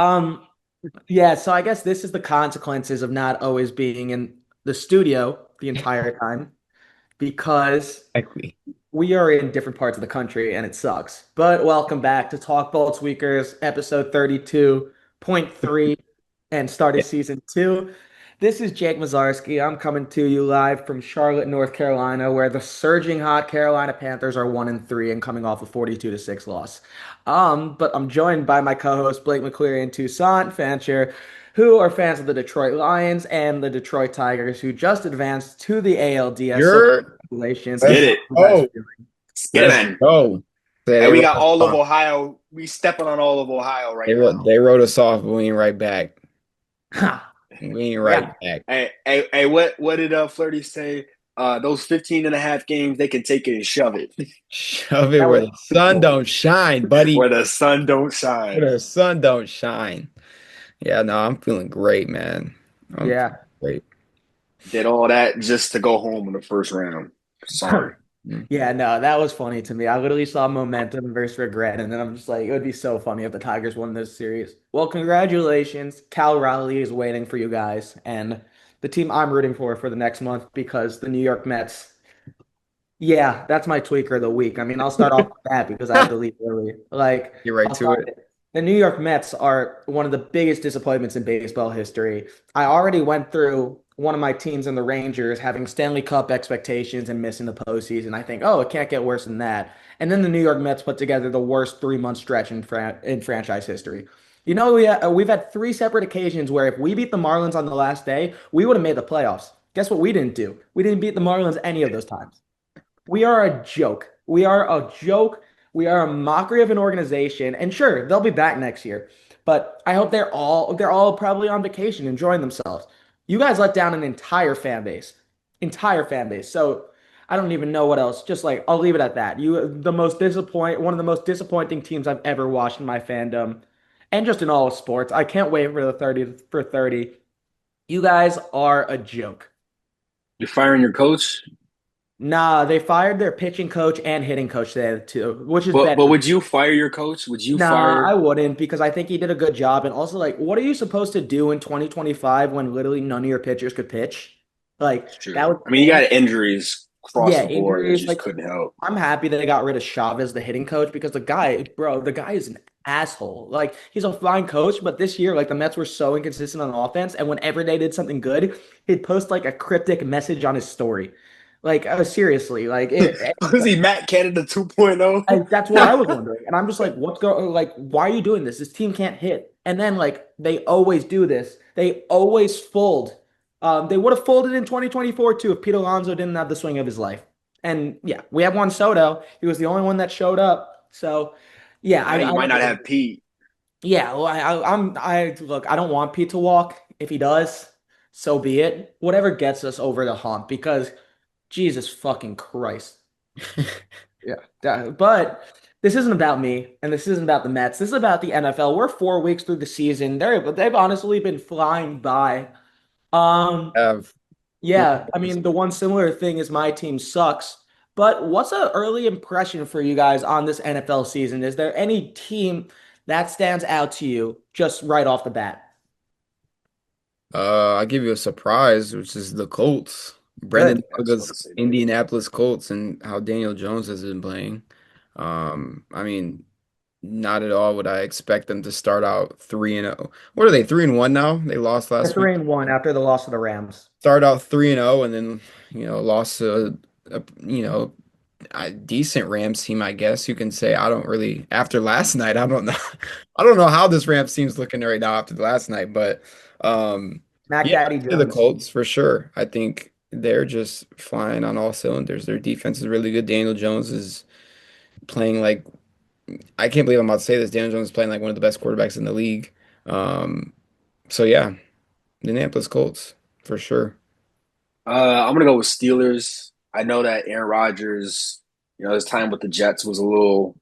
Um, yeah, so I guess this is the consequences of not always being in the studio the entire time because Exactly. we are in different parts of the country and it sucks. But welcome back to TalkBall Tweakers, episode 32.3 and started season two. This is Jake Mazarski. I'm coming to you live from Charlotte, North Carolina, where the surging hot Carolina Panthers are 1-3 and coming off a 42-6 loss. But I'm joined by my co-host Blake McCleary and Toussaint Fancher, who are fans of the Detroit Lions and the Detroit Tigers, who just advanced to the ALDS. So You're congratulations. And Get let's how it. are you guys go. feeling? Get it, Let's man. go. And They we wrote got us all of off. Ohio. We stepping on all of Ohio right now. They wrote us off, but we ain't right back. Ha! We ain't right Yeah. back. Hey, what did Flirty say? Those 15 and a half games, they can take it and shove it Shove it That where was the sun don't shine, buddy. where the sun don't Where shine. the sun don't shine. Yeah, no, I'm feeling great, man. I'm feeling yeah. great. Did all that just to go home in the first round. Sorry. Mm. Yeah, no, that was funny to me. I literally saw momentum versus regret, and then I'm just like, it would be so funny if the Tigers won this series. Well, congratulations. Cal Raleigh is waiting for you guys, and the team I'm rooting for the next month because the New York Mets. Yeah, that's my tweaker of the week. I mean, I'll start off with that because I have to leave early. Like, Get right I'll to start it. it. The New York Mets are one of the biggest disappointments in baseball history. I already went through one of my teams in the Rangers having Stanley Cup expectations and missing the postseason. I think, oh, it can't get worse than that. And then the New York Mets put together the worst 3 month stretch in franchise history. We've had three separate occasions where if we beat the Marlins on the last day, we would have made the playoffs. Guess what we didn't do? We didn't beat the Marlins any of those times. We are a joke. We are a joke. We are a mockery of an organization. And sure, they'll be back next year. But I hope they're all probably on vacation enjoying themselves. You guys let down an entire fan base. Entire fan base. So I don't even know what else. Just like I'll leave it at that. One of the most disappointing teams I've ever watched in my fandom. And just in all of sports. I can't wait for the 30 for 30. You guys are a joke. You're firing your coach? Nah, they fired their pitching coach and hitting coach there too, which is But better. would you fire your coach? Would you Nah, I fire? wouldn't because I think he did a good job. And also, like, what are you supposed to do in 2025 when literally none of your pitchers could pitch? Like, It's that true. was I mean, you pain. got injuries across Yeah, the board that injuries. just Like, couldn't help. I'm happy that they got rid of Chavez, the hitting coach, because the guy is an asshole. Like, he's a fine coach, but this year, like, the Mets were so inconsistent on offense, and whenever they did something good, he'd post like a cryptic message on his story. Like, seriously, like Was he Matt Canada 2.0? that's what I was wondering. And I'm just like, why are you doing this? This team can't hit. And then like they always do this. They always fold. They would have folded in 2024 too if Pete Alonso didn't have the swing of his life. And yeah, we have Juan Soto. He was the only one that showed up. So yeah, Now I you might don't not have Pete. yeah, well, I look, I don't want Pete to walk. If he does, so be it. Whatever gets us over the hump because Jesus fucking Christ. Yeah, but this isn't about me, and this isn't about the Mets. This is about the NFL. We're 4 weeks through the season. They've honestly been flying by. Um, Have yeah, I mean the one similar thing is my team sucks. But what's an early impression for you guys on this NFL season? Is there any team that stands out to you just right off the bat? I'll give you a surprise, which is the Colts. Good. Brendan I was about Toga's to say that. Indianapolis Colts and how Daniel Jones has been playing. I mean, not at all would I expect them to start out 3-0. What are they, 3-1 now? They lost They're last week. 3-1 after the loss of the Rams. Start out 3-0 and then, lost to a decent Rams team, I guess you can say. I don't really after last night, I don't know. I don't know how this Rams team's looking right now after the last night, but Mac yeah, Daddy to the Jones. Colts for sure. I think they're just flying on all cylinders. Their defense is really good. Daniel Jones is playing like I can't believe I'm about to say this. Daniel Jones is playing like one of the best quarterbacks in the league. Um, so yeah, the Indianapolis Colts for sure. I'm gonna go with Steelers. I know that Aaron Rodgers, his time with the Jets was a little.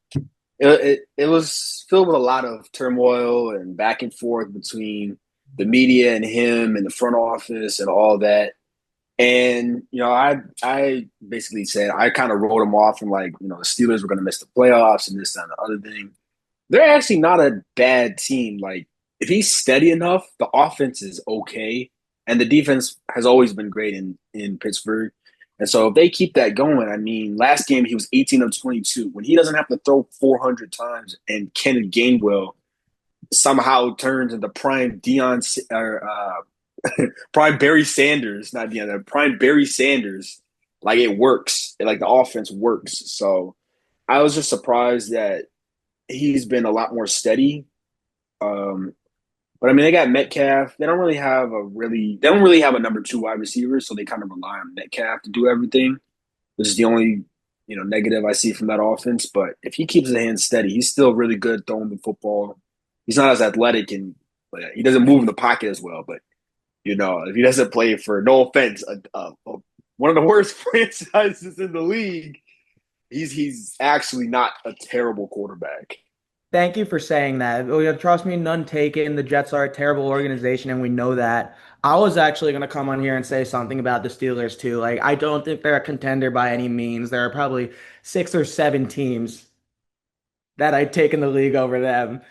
It was filled with a lot of turmoil and back and forth between the media and him and the front office and all that. And I basically said I kind of wrote him off and like the Steelers were going to miss the playoffs and this and the other thing. They're actually not a bad team. Like if he's steady enough, the offense is okay, and the defense has always been great in Pittsburgh. And so if they keep that going, I mean, last game he was 18 of 22. When he doesn't have to throw 400 times, and Kenneth Gainwell somehow turns into prime Dion or prime Barry Sanders, not Dion, prime Barry Sanders, like it works, like the offense works. So I was just surprised that he's been a lot more steady. Um, but I mean, they got Metcalf. They don't really have a number two wide receiver, so they kind of rely on Metcalf to do everything, which is the only negative I see from that offense. But if he keeps his hands steady, he's still really good throwing the football. He's not as athletic and he doesn't move in the pocket as well. But if he doesn't play for no offense, one of the worst franchises in the league, he's actually not a terrible quarterback. Thank you for saying that. Trust me, none taken. The Jets are a terrible organization, and we know that. I was actually going to come on here and say something about the Steelers too. Like, I don't think they're a contender by any means. There are probably 6 or 7 teams that I'd take in the league over them.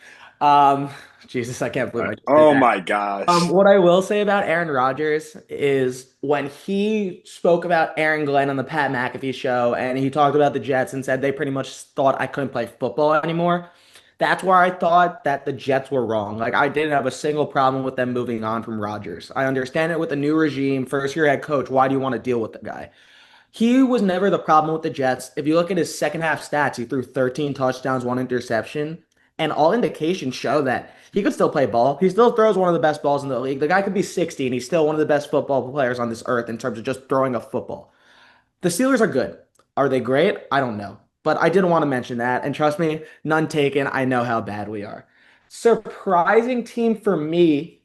Um, Jesus, I can't believe I just did Oh that. my gosh. What I will say about Aaron Rodgers is when he spoke about Aaron Glenn on the Pat McAfee show and he talked about the Jets and said they pretty much thought I couldn't play football anymore. That's where I thought that the Jets were wrong. Like I didn't have a single problem with them moving on from Rodgers. I understand it with a new regime, first year head coach. Why do you want to deal with the guy? He was never the problem with the Jets. If you look at his second half stats, he threw 13 touchdowns, 1 interception, and all indications show that he could still play ball. He still throws one of the best balls in the league. The guy could be 60 and he's still one of the best football players on this earth in terms of just throwing a football. The Steelers are good. Are they great? I don't know. But I didn't want to mention that. And trust me, none taken. I know how bad we are. Surprising team for me,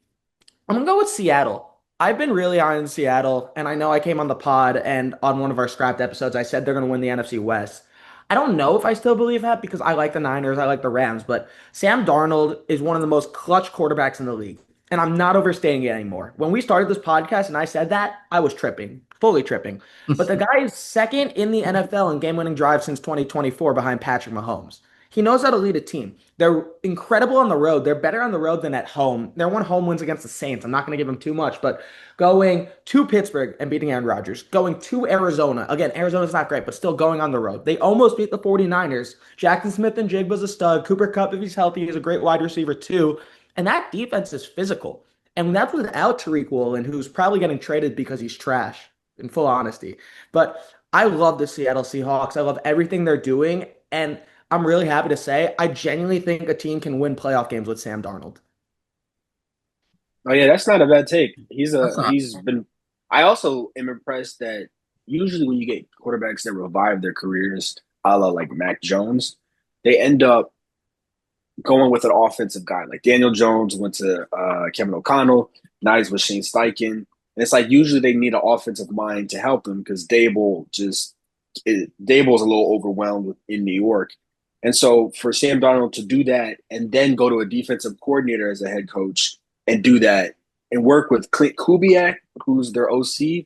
I'm gonna go with Seattle. I've been really on Seattle, and I know I came on the pod and on one of our scrapped episodes, I said they're gonna win the NFC West. I don't know if I still believe that because I like the Niners, I like the Rams, but Sam Darnold is one of the most clutch quarterbacks in the league. And I'm not overstating it anymore. When we started this podcast and I said that, I was tripping, fully tripping. But the guy is second in the NFL in game-winning drives since 2024 behind Patrick Mahomes. He knows how to lead a team. They're incredible on the road. They're better on the road than at home. Their one home wins against the Saints. I'm not going to give them too much, but going to Pittsburgh and beating Aaron Rodgers, going to Arizona. Again, Arizona's not great, but still going on the road. They almost beat the 49ers. Jackson Smith and Jigba's a stud. Cooper Kupp, if he's healthy, is a great wide receiver too. And that defense is physical. And that's without Tariq Woolen, who's probably getting traded because he's trash, in full honesty. But I love the Seattle Seahawks. I love everything they're doing. And I'm really happy to say I genuinely think a team can win playoff games with Sam Darnold. Oh yeah, that's not a bad take. That's not. He's been. I also am impressed that usually when you get quarterbacks that revive their careers, a la like Mac Jones, they end up going with an offensive guy. Like Daniel Jones went to Kevin O'Connell. Now he's with Shane Steichen. And it's like usually they need an offensive mind to help them because Dable's a little overwhelmed in New York. And so for Sam Darnold to do that and then go to a defensive coordinator as a head coach and do that and work with Clint Kubiak, who's their OC,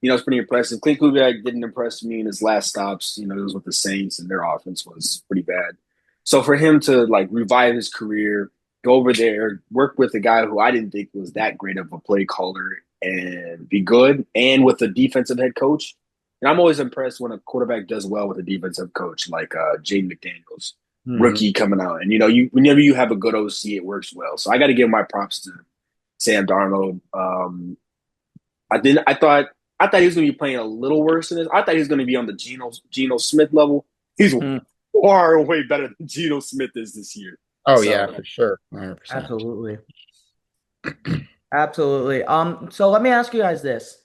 it's pretty impressive. Clint Kubiak didn't impress me in his last stops. He was with the Saints and their offense was pretty bad. So for him to like revive his career, go over there, work with a guy who I didn't think was that great of a play caller and be good, and with a defensive head coach. And I'm always impressed when a quarterback does well with a defensive coach like Jaden McDaniels, Mhm. rookie coming out. And whenever you have a good OC, it works well. So I got to give my props to Sam Darnold. I didn't. I thought he was going to be playing a little worse than this. I thought he was going to be on the Geno Smith level. He's Mm, far way better than Geno Smith is this year. Oh yeah, So for sure. 100%. absolutely. Absolutely. So let me ask you guys this.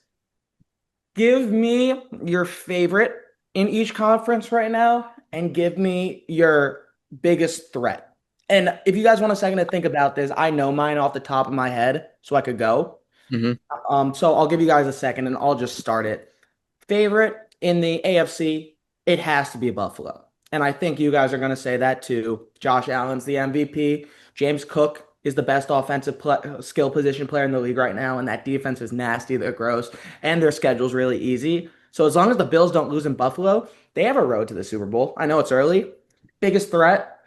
Give me your favorite in each conference right now and give me your biggest threat. And if you guys want a second to think about this, I know mine off the top of my head, so I could go. Hmm. So I'll give you guys a second and I'll just start it. Favorite in the AFC, it has to be Buffalo. And I think you guys are going to say that too. Josh Allen's the MVP. James Cook is the best offensive skill position player in the league right now. And that defense is nasty. They're gross. And their schedule's really easy. So as long as the Bills don't lose in Buffalo, they have a road to the Super Bowl. I know it's early. Biggest threat,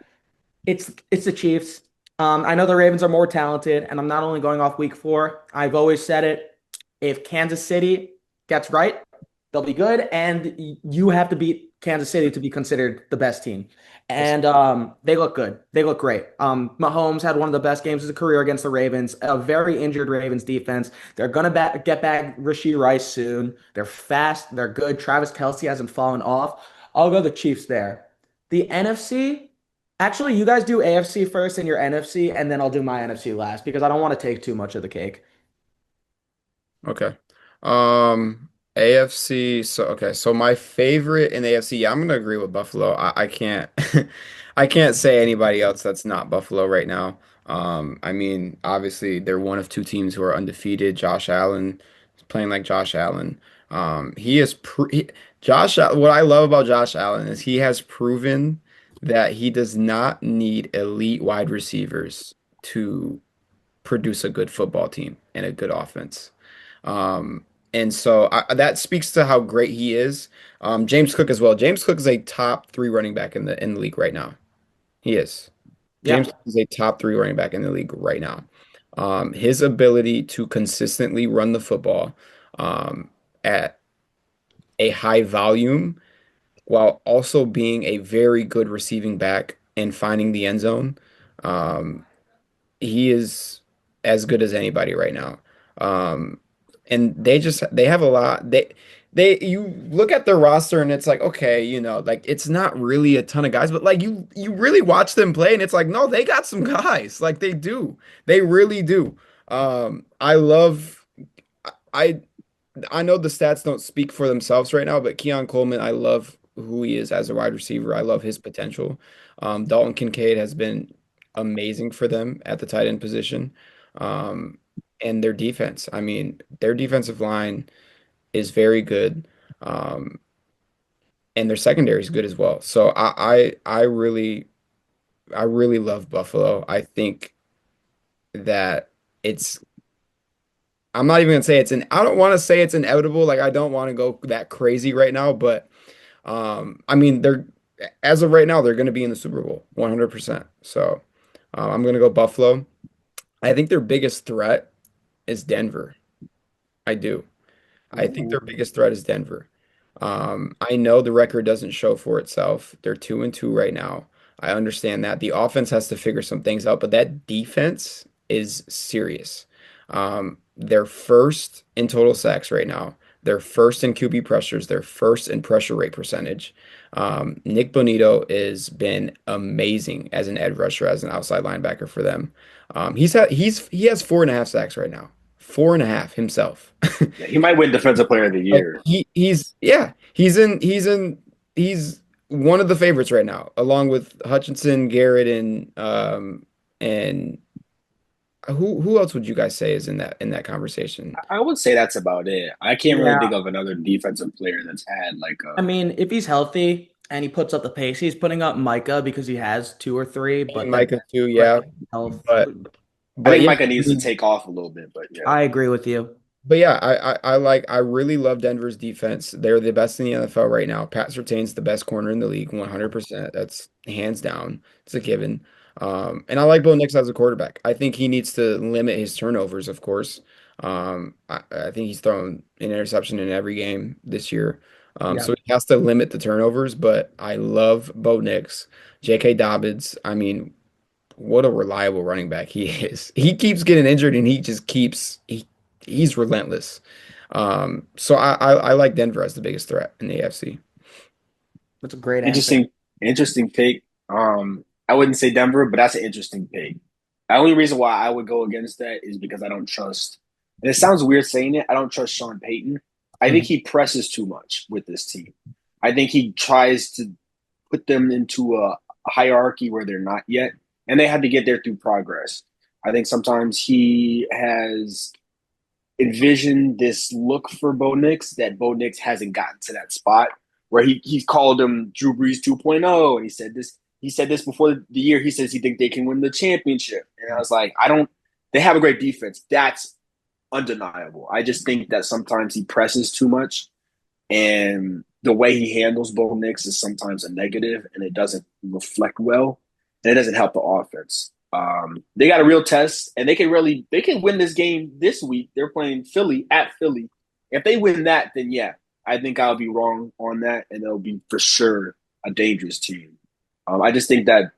it's the Chiefs. I know the Ravens are more talented, and I'm not only going off week four. I've always said it. If Kansas City gets right, they'll be good, and you have to beat Kansas City to be considered the best team. Yes. And they look good. They look great. Mahomes had one of the best games of his career against the Ravens. A very injured Ravens defense. They're gonna get back Rashee Rice soon. They're fast. They're good. Travis Kelce hasn't fallen off. I'll go the Chiefs there. The NFC. Actually, you guys do AFC first and your NFC, and then I'll do my NFC last because I don't want to take too much of the cake. Okay. AFC. So my favorite in AFC, yeah, I'm gonna agree with Buffalo. I can't I can't say anybody else that's not Buffalo right now. I mean, obviously they're one of two teams who are undefeated. Josh Allen is playing like Josh Allen. He is what I love about Josh Allen is he has proven that he does not need elite wide receivers to produce a good football team and a good offense. Um, and so that speaks to how great he is. James Cook as well. James Cook is a top three running back in the league right now. He is. James Yeah. Cook is a top three running back in the league right now. His ability to consistently run the football at a high volume while also being a very good receiving back and finding the end zone. Um, he is as good as anybody right now. Um, and they have a lot. They you look at their roster and it's like, okay, like it's not really a ton of guys, but like you really watch them play and it's like, no, they got some guys. Like they do. They really do. I love I I know the stats don't speak for themselves right now, but Keon Coleman, I love who he is as a wide receiver. I love his potential. Dalton Kincaid has been amazing for them at the tight end position. Um, and their defense, I mean, their defensive line is very good. Um, and their secondary is good as well. So I really love Buffalo. I think that it's I'm not even gonna say I don't want to say it's inevitable. Like I don't want to go that crazy right now, but I mean they're as of right now they're gonna be in the Super Bowl 100%. So I'm gonna go Buffalo. I think their biggest threat is Denver. I do. I think their Ooh. biggest threat is Denver. I know the record doesn't show for itself. They're 2-2 right now. I understand that. The offense has to figure some things out, but that defense is serious. They're first in total sacks right now. They're first in QB pressures. They're first in pressure rate percentage. Nick Bonito has been amazing as an edge rusher, as an outside linebacker for them. He has 4.5 sacks right now. 4.5 himself. Yeah, he might win Defensive Player of the Like Year. he's one of the favorites right now, along with Hutchinson, Garrett, and who else would you guys say is in that conversation? I would say that's about it. I can't really Yeah. think of another defensive player that's had like I a. mean, if he's healthy and he puts up the pace, he's putting up Micah because he has two or three, And but then Micah too, yeah. like health. But I but think yeah, Micah I needs to mean, take off a little bit, but yeah. I agree with you. but yeah, I really love Denver's defense. They're the best in the NFL right now. Pat Surtain's the best corner in the league, 100%. That's hands down. It's a given. And I like Bo Nix as a quarterback. I think he needs to limit his turnovers, of course. I think he's thrown an interception in every game this year. Yeah. So he has to limit the turnovers, but I love Bo Nix. J.K. Dobbins, I mean, what a reliable running back he is. He keeps getting injured and he just he's relentless. So I like Denver as the biggest threat in the AFC. That's a great answer. Interesting, interesting pick. I wouldn't say Denver, but that's an interesting pick. The only reason why I would go against that is because I don't trust, and it sounds weird saying it, I don't trust Sean Payton. I think Mhm. he presses too much with this team. I think he tries to put them into a hierarchy where they're not yet, and they had to get there through progress. I think sometimes he has envisioned this look for Bo Nix that Bo Nix hasn't gotten to that spot where he called him Drew Brees 2.0, and he said this before the year. He says he think they can win the championship, and I was like, I don't. They have a great defense. That's undeniable. I just think that sometimes he presses too much, and the way he handles Bo Nix is sometimes a negative, and it doesn't reflect well, and it doesn't help the offense. They got a real test, and they can win this game this week. They're playing Philly at Philly. If they win that, then yeah, I think I'll be wrong on that, and they'll be for sure a dangerous team. I just think that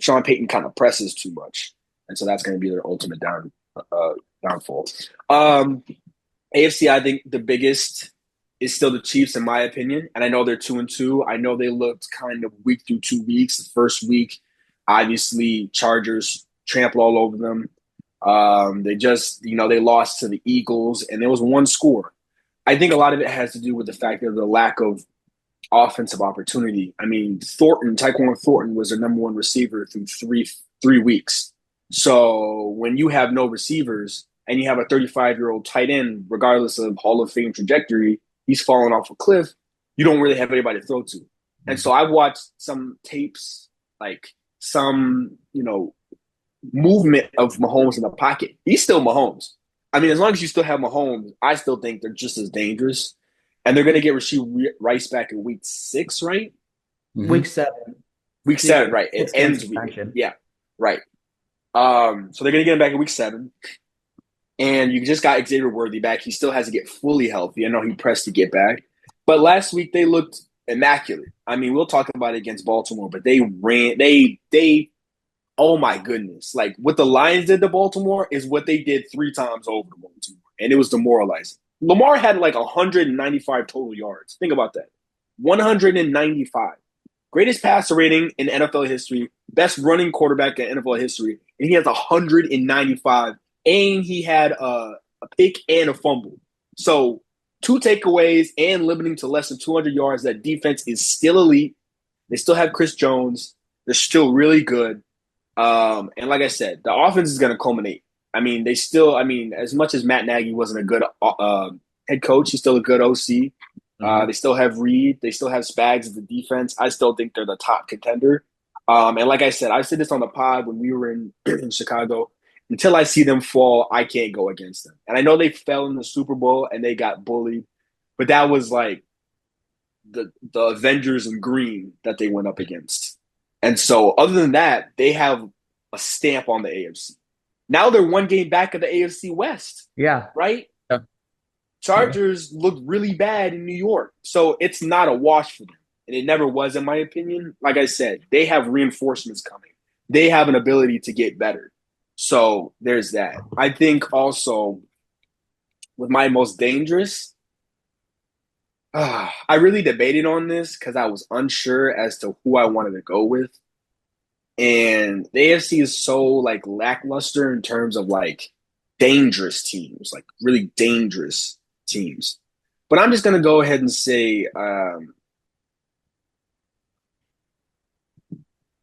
Sean Payton kind of presses too much, and so that's going to be their ultimate downfall. AFC, I think the biggest is still the Chiefs, in my opinion. And I know they're 2-2. I know they looked kind of weak through 2 weeks. The first week, obviously, Chargers trampled all over them. They just, they lost to the Eagles, and there was one score. I think a lot of it has to do with the fact that the lack of offensive opportunity. I mean, Tyquan Thornton was their number one receiver through three weeks. So when you have no receivers and you have a 35-year-old tight end, regardless of Hall of Fame trajectory, he's falling off a cliff. You don't really have anybody to throw to. And so I've watched some tapes, like some, movement of Mahomes in the pocket. He's still Mahomes. I mean, as long as you still have Mahomes, I still think they're just as dangerous. And they're going to get Rashee Rice back in week 6, right? Mhm. Week 7. Week 7, right. It ends week. Yeah, right. So they're going to get him back in week 7. And you just got Xavier Worthy back. He still has to get fully healthy. I know he pressed to get back. But last week they looked immaculate. I mean, we'll talk about it against Baltimore, but they oh my goodness. Like what the Lions did to Baltimore is what they did 3 times over to Baltimore. And it was demoralizing. Lamar had like 195 total yards. Think about that. 195. Greatest passer rating in NFL history. Best running quarterback in NFL history. And he has 195. And he had a pick and a fumble. So 2 takeaways and limiting to less than 200 yards. That defense is still elite. They still have Chris Jones. They're still really good. And like I said, the offense is going to culminate. I mean, as much as Matt Nagy wasn't a good head coach, he's still a good OC. They still have Reed. They still have Spags as the defense. I still think they're the top contender. And like I said, I said this on the pod when we were in Chicago. Until I see them fall, I can't go against them. And I know they fell in the Super Bowl and they got bullied, but that was like the Avengers in green that they went up against. And so other than that, they have a stamp on the AFC. Now they're 1 game back of the AFC West. Yeah. Right? Yeah. Chargers looked really bad in New York. So it's not a wash for them. And it never was, in my opinion. Like I said, they have reinforcements coming. They have an ability to get better. So there's that. I think also with my most dangerous, I really debated on this because I was unsure as to who I wanted to go with. And the AFC is so like lackluster in terms of like dangerous teams, like really dangerous teams. But I'm just going to go ahead and say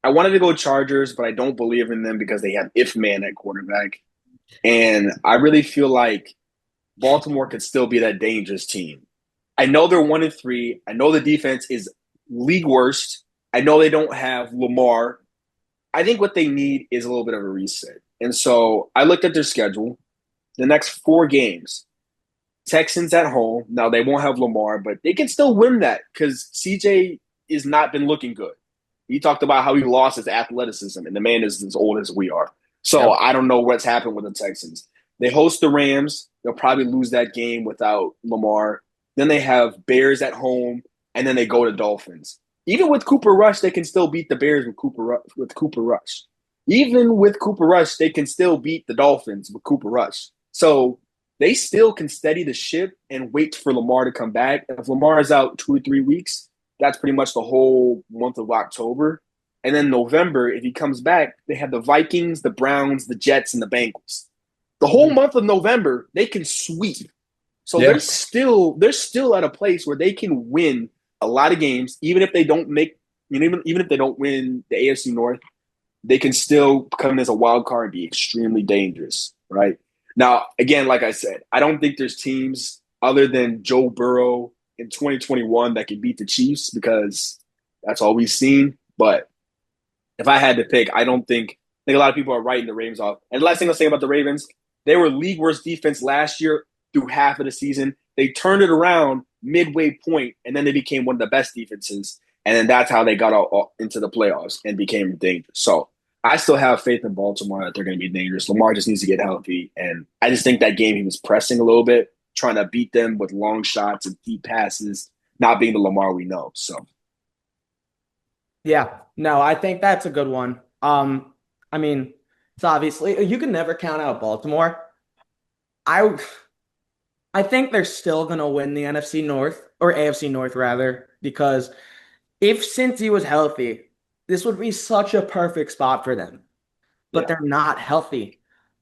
I wanted to go Chargers, but I don't believe in them because they have If Man at quarterback. And I really feel like Baltimore could still be that dangerous team. I know they're 1-3. I know the defense is league worst. I know they don't have Lamar. I think what they need is a little bit of a reset. And so I looked at their schedule. The next 4 games, Texans at home. Now, they won't have Lamar, but they can still win that because CJ has not been looking good. He talked about how he lost his athleticism, and the man is as old as we are. So I don't know what's happened with the Texans. They host the Rams. They'll probably lose that game without Lamar. Then they have Bears at home, and then they go to Dolphins. Even with Cooper Rush, they can still beat the Bears with Cooper Rush. Even with Cooper Rush, they can still beat the Dolphins with Cooper Rush. So they still can steady the ship and wait for Lamar to come back. If Lamar is out 2 or 3 weeks, that's pretty much the whole month of October. And then November, if he comes back, they have the Vikings, the Browns, the Jets, and the Bengals. The whole month of November, they can sweep. So they're still at a place where they can win a lot of games, even if they don't make, even if they don't win the AFC North, they can still come in as a wild card and be extremely dangerous, right? Now, again, like I said, I don't think there's teams other than Joe Burrow in 2021 that can beat the Chiefs because that's all we've seen. But if I had to pick, I think a lot of people are writing the Ravens off. And the last thing I'll say about the Ravens, they were league worst defense last year through half of the season. They turned it around midway point, and then they became one of the best defenses. And then that's how they got into the playoffs and became dangerous. So I still have faith in Baltimore that they're going to be dangerous. Lamar just needs to get healthy, and I just think that game he was pressing a little bit, trying to beat them with long shots and deep passes, not being the Lamar we know. So Yeah, no, I think that's a good one. I mean, it's obviously you can never count out Baltimore. I I think they're still gonna win the NFC North or AFC North rather, because if Cincy was healthy, this would be such a perfect spot for them. But yeah, they're not healthy.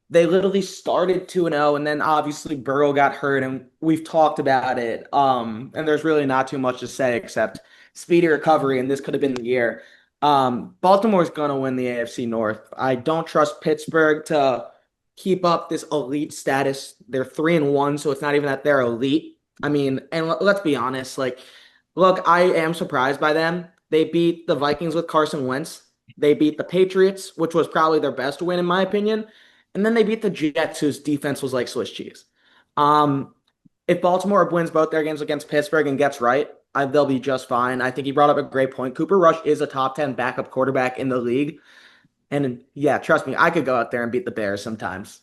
They literally started 2-0 and then obviously Burrow got hurt and we've talked about it. And there's really not too much to say except speedy recovery and this could have been the year. Baltimore's gonna win the AFC North. I don't trust Pittsburgh to keep up this elite status. They're 3-1, so it's not even that they're elite. I mean, and let's be honest, like, look, I am surprised by them. They beat the Vikings with Carson Wentz. They beat the Patriots, which was probably their best win in my opinion. And then they beat the Jets, whose defense was like Swiss cheese. Um, if Baltimore wins both their games against Pittsburgh and gets right, they'll be just fine. I think he brought up a great point. Cooper Rush is a top 10 backup quarterback in the league. And yeah, trust me, I could go out there and beat the Bears sometimes.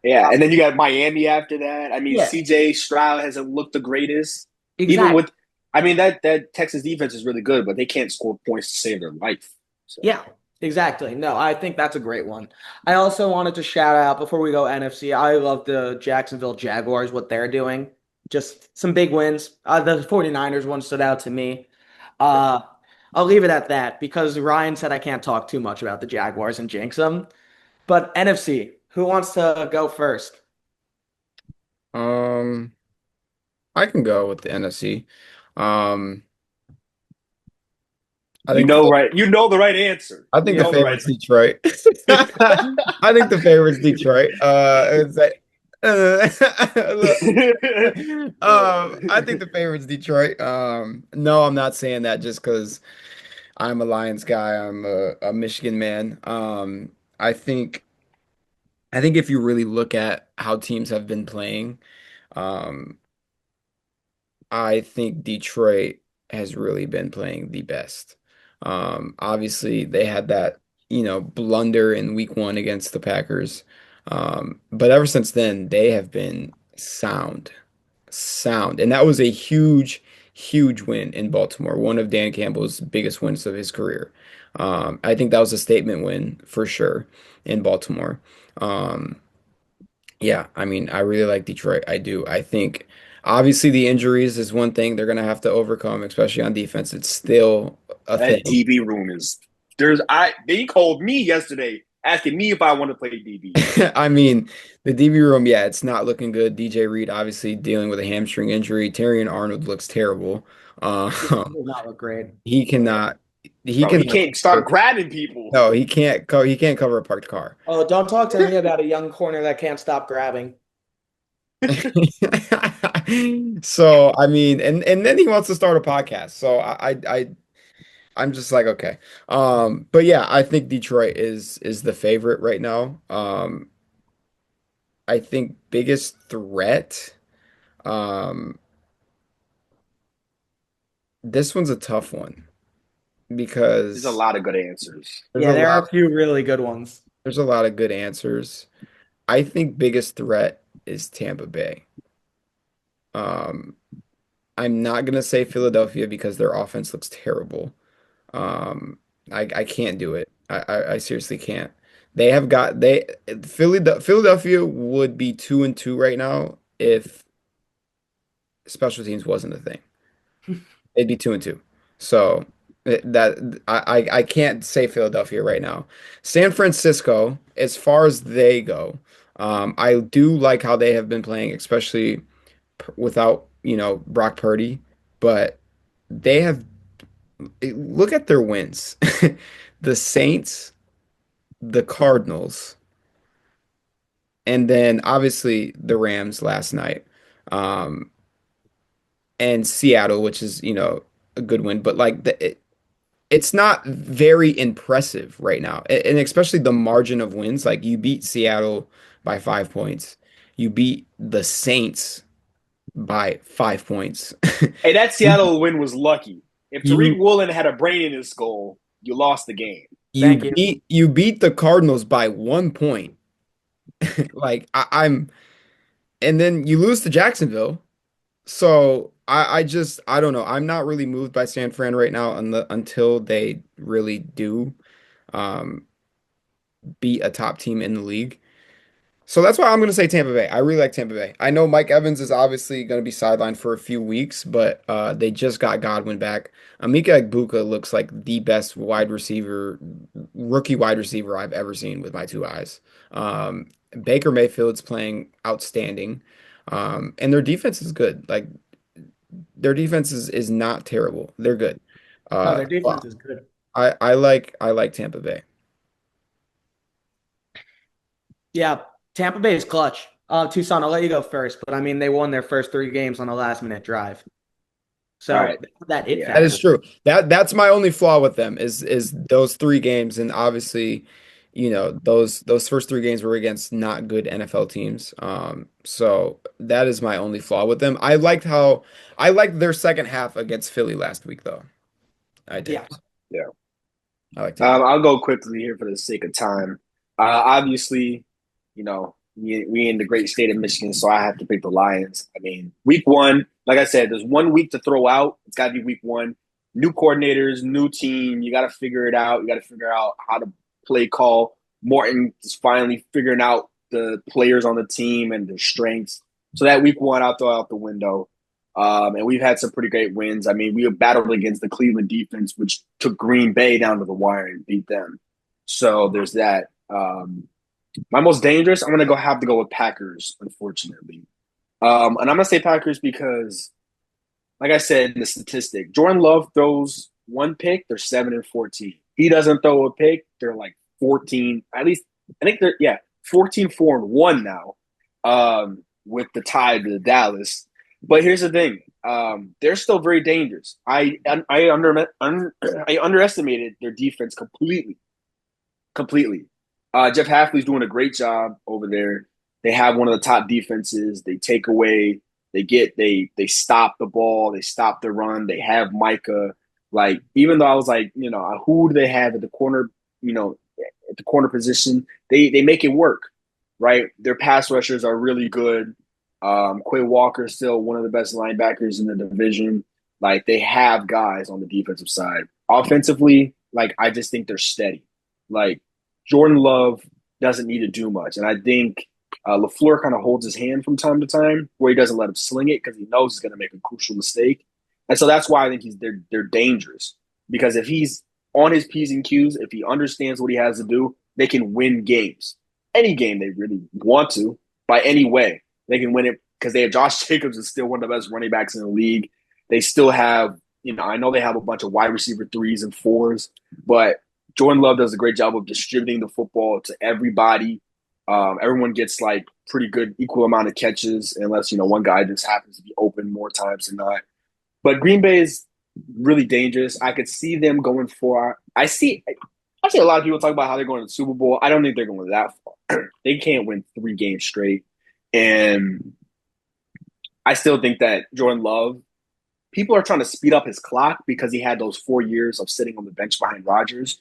yeah. And then you got Miami after that. I mean, Yeah, CJ Stroud hasn't looked the greatest, even exactly. with. I mean that Texas defense is really good, but they can't score points to save their life. So Yeah, exactly. No, I think that's a great one. I also wanted to shout out before we go NFC. I love the Jacksonville Jaguars, what they're doing. Just some big wins. The 49ers one stood out to me. yeah. Uh, I'll leave it at that because Ryan said I can't talk too much about the Jaguars and jinx them. But NFC, who wants to go first? Um, I can go with the NFC. Um, I You think know, the right? You know the right answer. I You think the know the right favorite's Detroit. I think the favorite's Detroit. It's like, look, I think the favorite's Detroit. No, I'm not saying that just because I'm a Lions guy. I'm a Michigan man. I think I think if you really look at how teams have been playing, um, I think Detroit has really been playing the best. Obviously, they had that, blunder in week one against the Packers. But ever since then, they have been sound, sound. And that was a huge, huge win in Baltimore, one of Dan Campbell's biggest wins of his career. I think that was a statement win for sure in Baltimore. Um, yeah, I mean, I really like Detroit. I do. I think obviously the injuries is one thing they're gonna have to overcome, especially on defense. It's still a That thing. DB room is there's I they called me yesterday asking me if I want to play DB. I mean, the DB room, yeah, it's not looking good. DJ Reed obviously dealing with a hamstring injury. Terrion Arnold looks terrible. Yeah, Um, it does not look great. he cannot he Bro, he cannot can't start grabbing people. no, he can't cover a parked car. Oh, don't talk to me about a young corner that can't stop grabbing. So I mean, and then he wants to start a podcast. So I'm just like, okay. But yeah, I think Detroit is the favorite right now. I think biggest threat. Um, this one's a tough one There's a because lot of good answers. there's Yeah, a there are lot a few really good ones. there's a lot of good answers. I think biggest threat is Tampa Bay. Um, I'm not gonna say Philadelphia because their offense looks terrible. Um, I can't do it. I seriously can't. They have got they Philadelphia would be 2-2 right now if special teams wasn't a thing. It'd be 2-2. So that I can't say Philadelphia right now. San Francisco, as far as they go, I do like how they have been playing, especially without, Brock Purdy, but they have look at their wins. The Saints, the Cardinals, and then obviously the Rams last night. Um, and Seattle, which is, a good win, but like it's not very impressive right now. And especially the margin of wins. Like you beat Seattle by 5 points. You beat the Saints by 5 points. Hey, that You Seattle win was lucky. If Tariq you Woolen had a brain in his skull, you lost the game. Thank you. You beat the Cardinals by 1 point. Like I'm and then you lose to Jacksonville. So I don't know. I'm not really moved by San Fran right now until they really do um beat a top team in the league. So that's why I'm going to say Tampa Bay. I really like Tampa Bay. I know Mike Evans is obviously going to be sidelined for a few weeks, but they just got Godwin back. Amika Egbuka looks like the best rookie wide receiver I've ever seen with my two eyes. Baker Mayfield's playing outstanding, and their defense is good. Like their defense is not terrible. They're good. No, their Well, defense is good. I like Tampa Bay. Yeah, Tampa Bay is clutch. Tucson, I'll let you go first, but I mean, they won their first three games on a last minute drive. All So right. that it Yeah. That is factor. true. That's my only flaw with them is those 3 games, and obviously, those first 3 games were against not good NFL teams. So that is my only flaw with them. I liked their second half against Philly last week, though. I did. Yeah. Yeah. I like Tampa. I'll go quickly here for the sake of time. Obviously, we in the great state of Michigan, so I have to pick the Lions. I mean, week one, like I said, there's 1 week to throw out. It's got to be week one. New coordinators, new team. You got to figure it out. You got to figure out how to play call. Morton is finally figuring out the players on the team and their strengths. So that week one, I'll throw out the window. And we've had some pretty great wins. I mean, we have battled against the Cleveland defense, which took Green Bay down to the wire and beat them. So there's that. My most dangerous, I'm gonna have to go with Packers, unfortunately. And I'm gonna say Packers because, like I said in the statistic, Jordan Love throws 1 pick, they're 7-14. He doesn't throw a pick, they're like 14. At least I think they're 14-4-1 now, with the tie to Dallas. But here's the thing. They're still very dangerous. I underestimated their defense completely. Completely. Jeff Hafley's doing a great job over there. They have one of the top defenses. They take away, they stop the ball, they stop the run. They have Micah. Like, even though I was like, who do they have at the corner, at the corner position? They make it work, right? Their pass rushers are really good. Quay Walker is still one of the best linebackers in the division. Like, they have guys on the defensive side. Offensively, like, I just think they're steady. Like, Jordan Love doesn't need to do much. And I think LaFleur kind of holds his hand from time to time where he doesn't let him sling it because he knows he's going to make a crucial mistake. And so that's why I think they're dangerous. Because if he's on his P's and Q's, if he understands what he has to do, they can win games. Any game they really want to, by any way. They can win it because they have Josh Jacobs is still one of the best running backs in the league. They still have, I know they have a bunch of wide receiver 3s and 4s, but Jordan Love does a great job of distributing the football to everybody. Everyone gets like pretty good equal amount of catches, unless one guy just happens to be open more times than not. But Green Bay is really dangerous. I could see them going far. I see a lot of people talk about how they're going to the Super Bowl. I don't think they're going that far. They can't win 3 games straight, and I still think that Jordan Love. People are trying to speed up his clock because he had those 4 years of sitting on the bench behind Rodgers.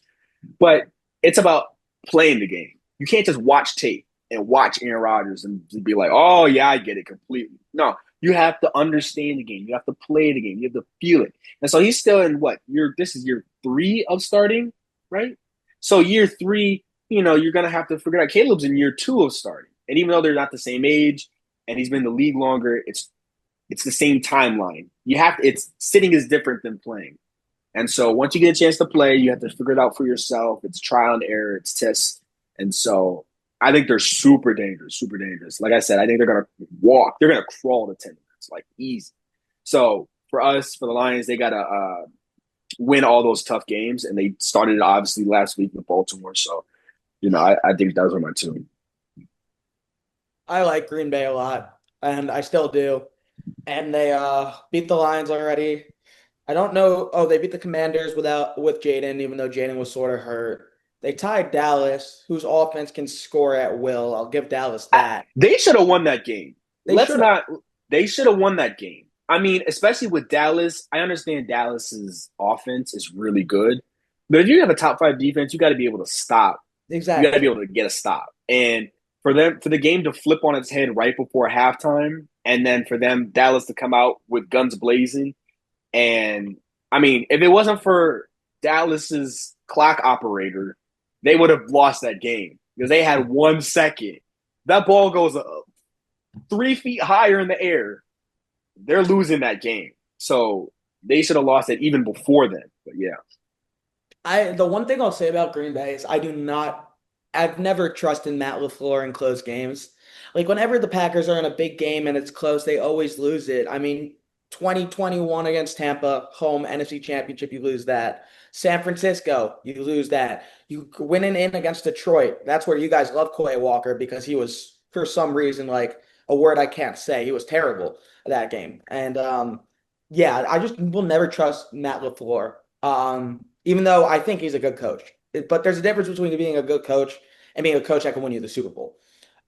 But it's about playing the game. You can't just watch tape and watch Aaron Rodgers and be like, oh, yeah, I get it completely. No, you have to understand the game. You have to play the game. You have to feel it. And so he's still in this is year 3 of starting, right? So year 3, you're going to have to figure out. Caleb's in year 2 of starting. And even though they're not the same age and he's been in the league longer, it's the same timeline. It's sitting is different than playing. And so once you get a chance to play, you have to figure it out for yourself. It's trial and error. It's tests. And so I think they're super dangerous, super dangerous. Like I said, I think they're going to walk. They're going to crawl to 10 minutes, like easy. So for the Lions, they got to win all those tough games. And they started obviously last week with Baltimore. So, I think those are my 2. I like Green Bay a lot, and I still do. And they beat the Lions already. I don't know. Oh, they beat the Commanders with Jaden, even though Jaden was sort of hurt. They tied Dallas, whose offense can score at will. I'll give Dallas that. They should have won that game. They should have won that game. I mean, especially with Dallas. I understand Dallas's offense is really good, But if you have a top five defense, you got to be able to stop. You got to be Exactly. able to get a stop. And for the game to flip on its head right before halftime, and then for them Dallas to come out with guns blazing, and I mean, if it wasn't for Dallas's clock operator, they would have lost that game because they had 1 second. That ball goes 3 feet higher in the air. They're losing that game. So they should have lost it even before then. But yeah. The one thing I'll say about Green Bay is I've never trusted Matt LaFleur in close games. Like whenever the Packers are in a big game and it's close, they always lose it. I mean, 2021 against Tampa, home NFC Championship, you lose that. San Francisco, you lose that. You winning in against Detroit. That's where you guys love Quay Walker because he was, for some reason, like a word I can't say. He was terrible that game. And yeah, I just will never trust Matt LaFleur. Even though I think he's a good coach. But there's a difference between being a good coach and being a coach that can win you the Super Bowl.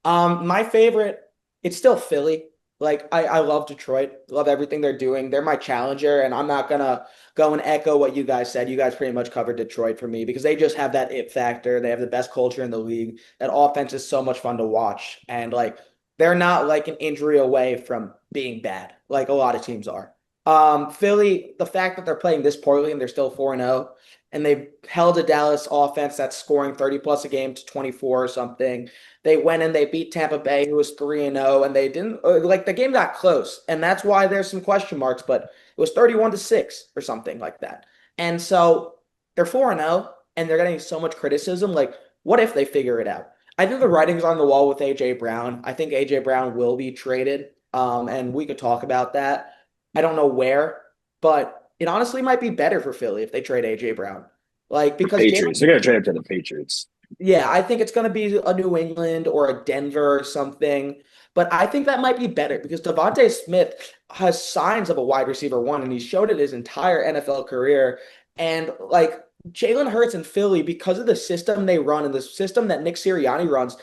My favorite, it's still Philly. Like I love Detroit, love everything they're doing. They're my challenger, and I'm not gonna go and echo what you guys said. You guys pretty much covered Detroit for me because they just have that it factor. They have the best culture in the league. That offense is so much fun to watch, and like they're not like an injury away from being bad, like a lot of teams are. Philly, the fact that they're playing this poorly and they're still 4-0, and they held a Dallas offense that's scoring 30 plus a game to 24 or something. They went and they beat Tampa Bay, who was 3-0, and they didn't like the game got close. And that's why there's some question marks, but it was 31-6 or something like that. And so they're 4-0 and they're getting so much criticism. Like, what if they figure it out? I think the writing's on the wall with AJ Brown. I think AJ Brown will be traded. And we could talk about that. I don't know where, but it honestly might be better for Philly if they trade AJ Brown. Like because Patriots. Jalen They're gonna trade up to the Patriots. yeah, I think it's going to be a New England or a Denver or something. But I think that might be better because Devontae Smith has signs of a wide receiver one, and he showed it his entire NFL career. And like Jalen Hurts and Philly, because of the system they run and the system that Nick Sirianni runs,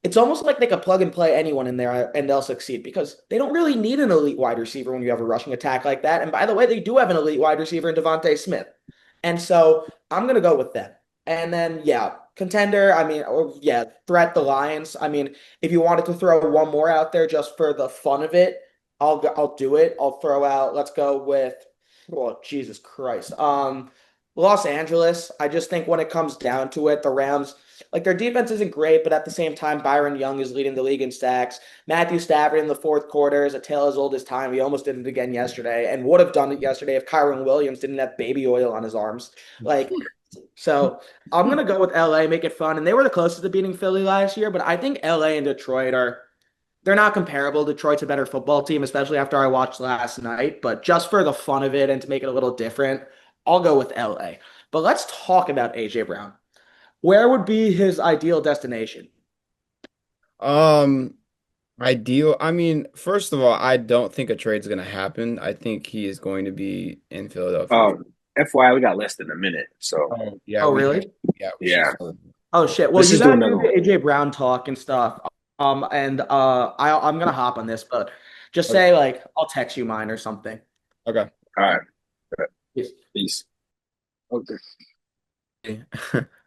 it's almost like they could plug and play anyone in there and they'll succeed because they don't really need an elite wide receiver when you have a rushing attack like that. And by the way, they do have an elite wide receiver in Devontae Smith. And so I'm going to go with them. And then, yeah, contender. I mean, yeah, threat the Lions. I mean, if you wanted to throw one more out there just for the fun of it, I'll do it. I'll throw out. Let's go with. Well, Jesus Christ. Los Angeles. I just think when it comes down to it, the Rams, like their defense isn't great, but at the same time, Byron Young is leading the league in sacks. Matthew Stafford in the fourth quarter is a tale as old as time. He almost did it again yesterday, and would have done it yesterday if Kyron Williams didn't have baby oil on his arms. Like so I'm gonna go with LA, make it fun. And they were the closest to beating Philly last year, but I think LA and Detroit are they're not comparable. Detroit's a better football team, especially after I watched last night. But just for the fun of it and to make it a little different, I'll go with LA. But let's talk about AJ Brown. Where would be his ideal destination? Um, Ideal. I mean, first of all, I don't think a trade's gonna happen. I think he is going to be in Philadelphia. FYI, we got less than a minute. So Oh, yeah, Oh, really? we should yeah, start. Oh shit. Well, let's you just do guys another do one. the AJ Brown talk and stuff. And I'm gonna hop on this, but just Okay. say like I'll text you mine or something. Okay. All right. Yes. Peace. Okay.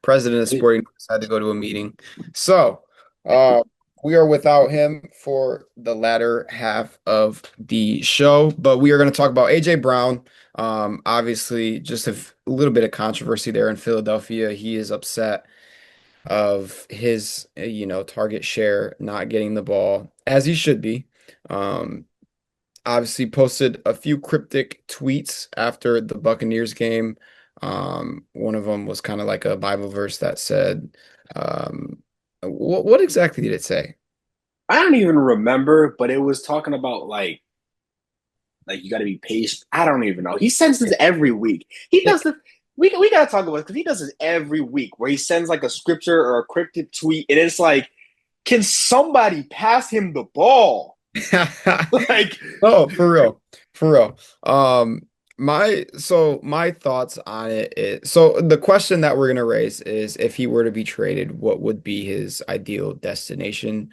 President of Sporting News had to go to a meeting. So, uh, we are without him for the latter half of the show, but we are going to talk about AJ Brown. Obviously, just a little bit of controversy there in Philadelphia. He is upset of his, target share not getting the ball as he should be. Um, Obviously posted a few cryptic tweets after the Buccaneers game. One of them was kind of like a Bible verse that said, what exactly did it say? I don't even remember, but it was talking about like you got to be patient. I don't even know. He sends this every week. He does the. We gotta talk about it because he does this every week where he sends like a scripture or a cryptic tweet, and it's like, can somebody pass him the ball? Like, Oh, for real. For real. My thoughts on it is so the question that we're gonna raise is if he were to be traded, what would be his ideal destination?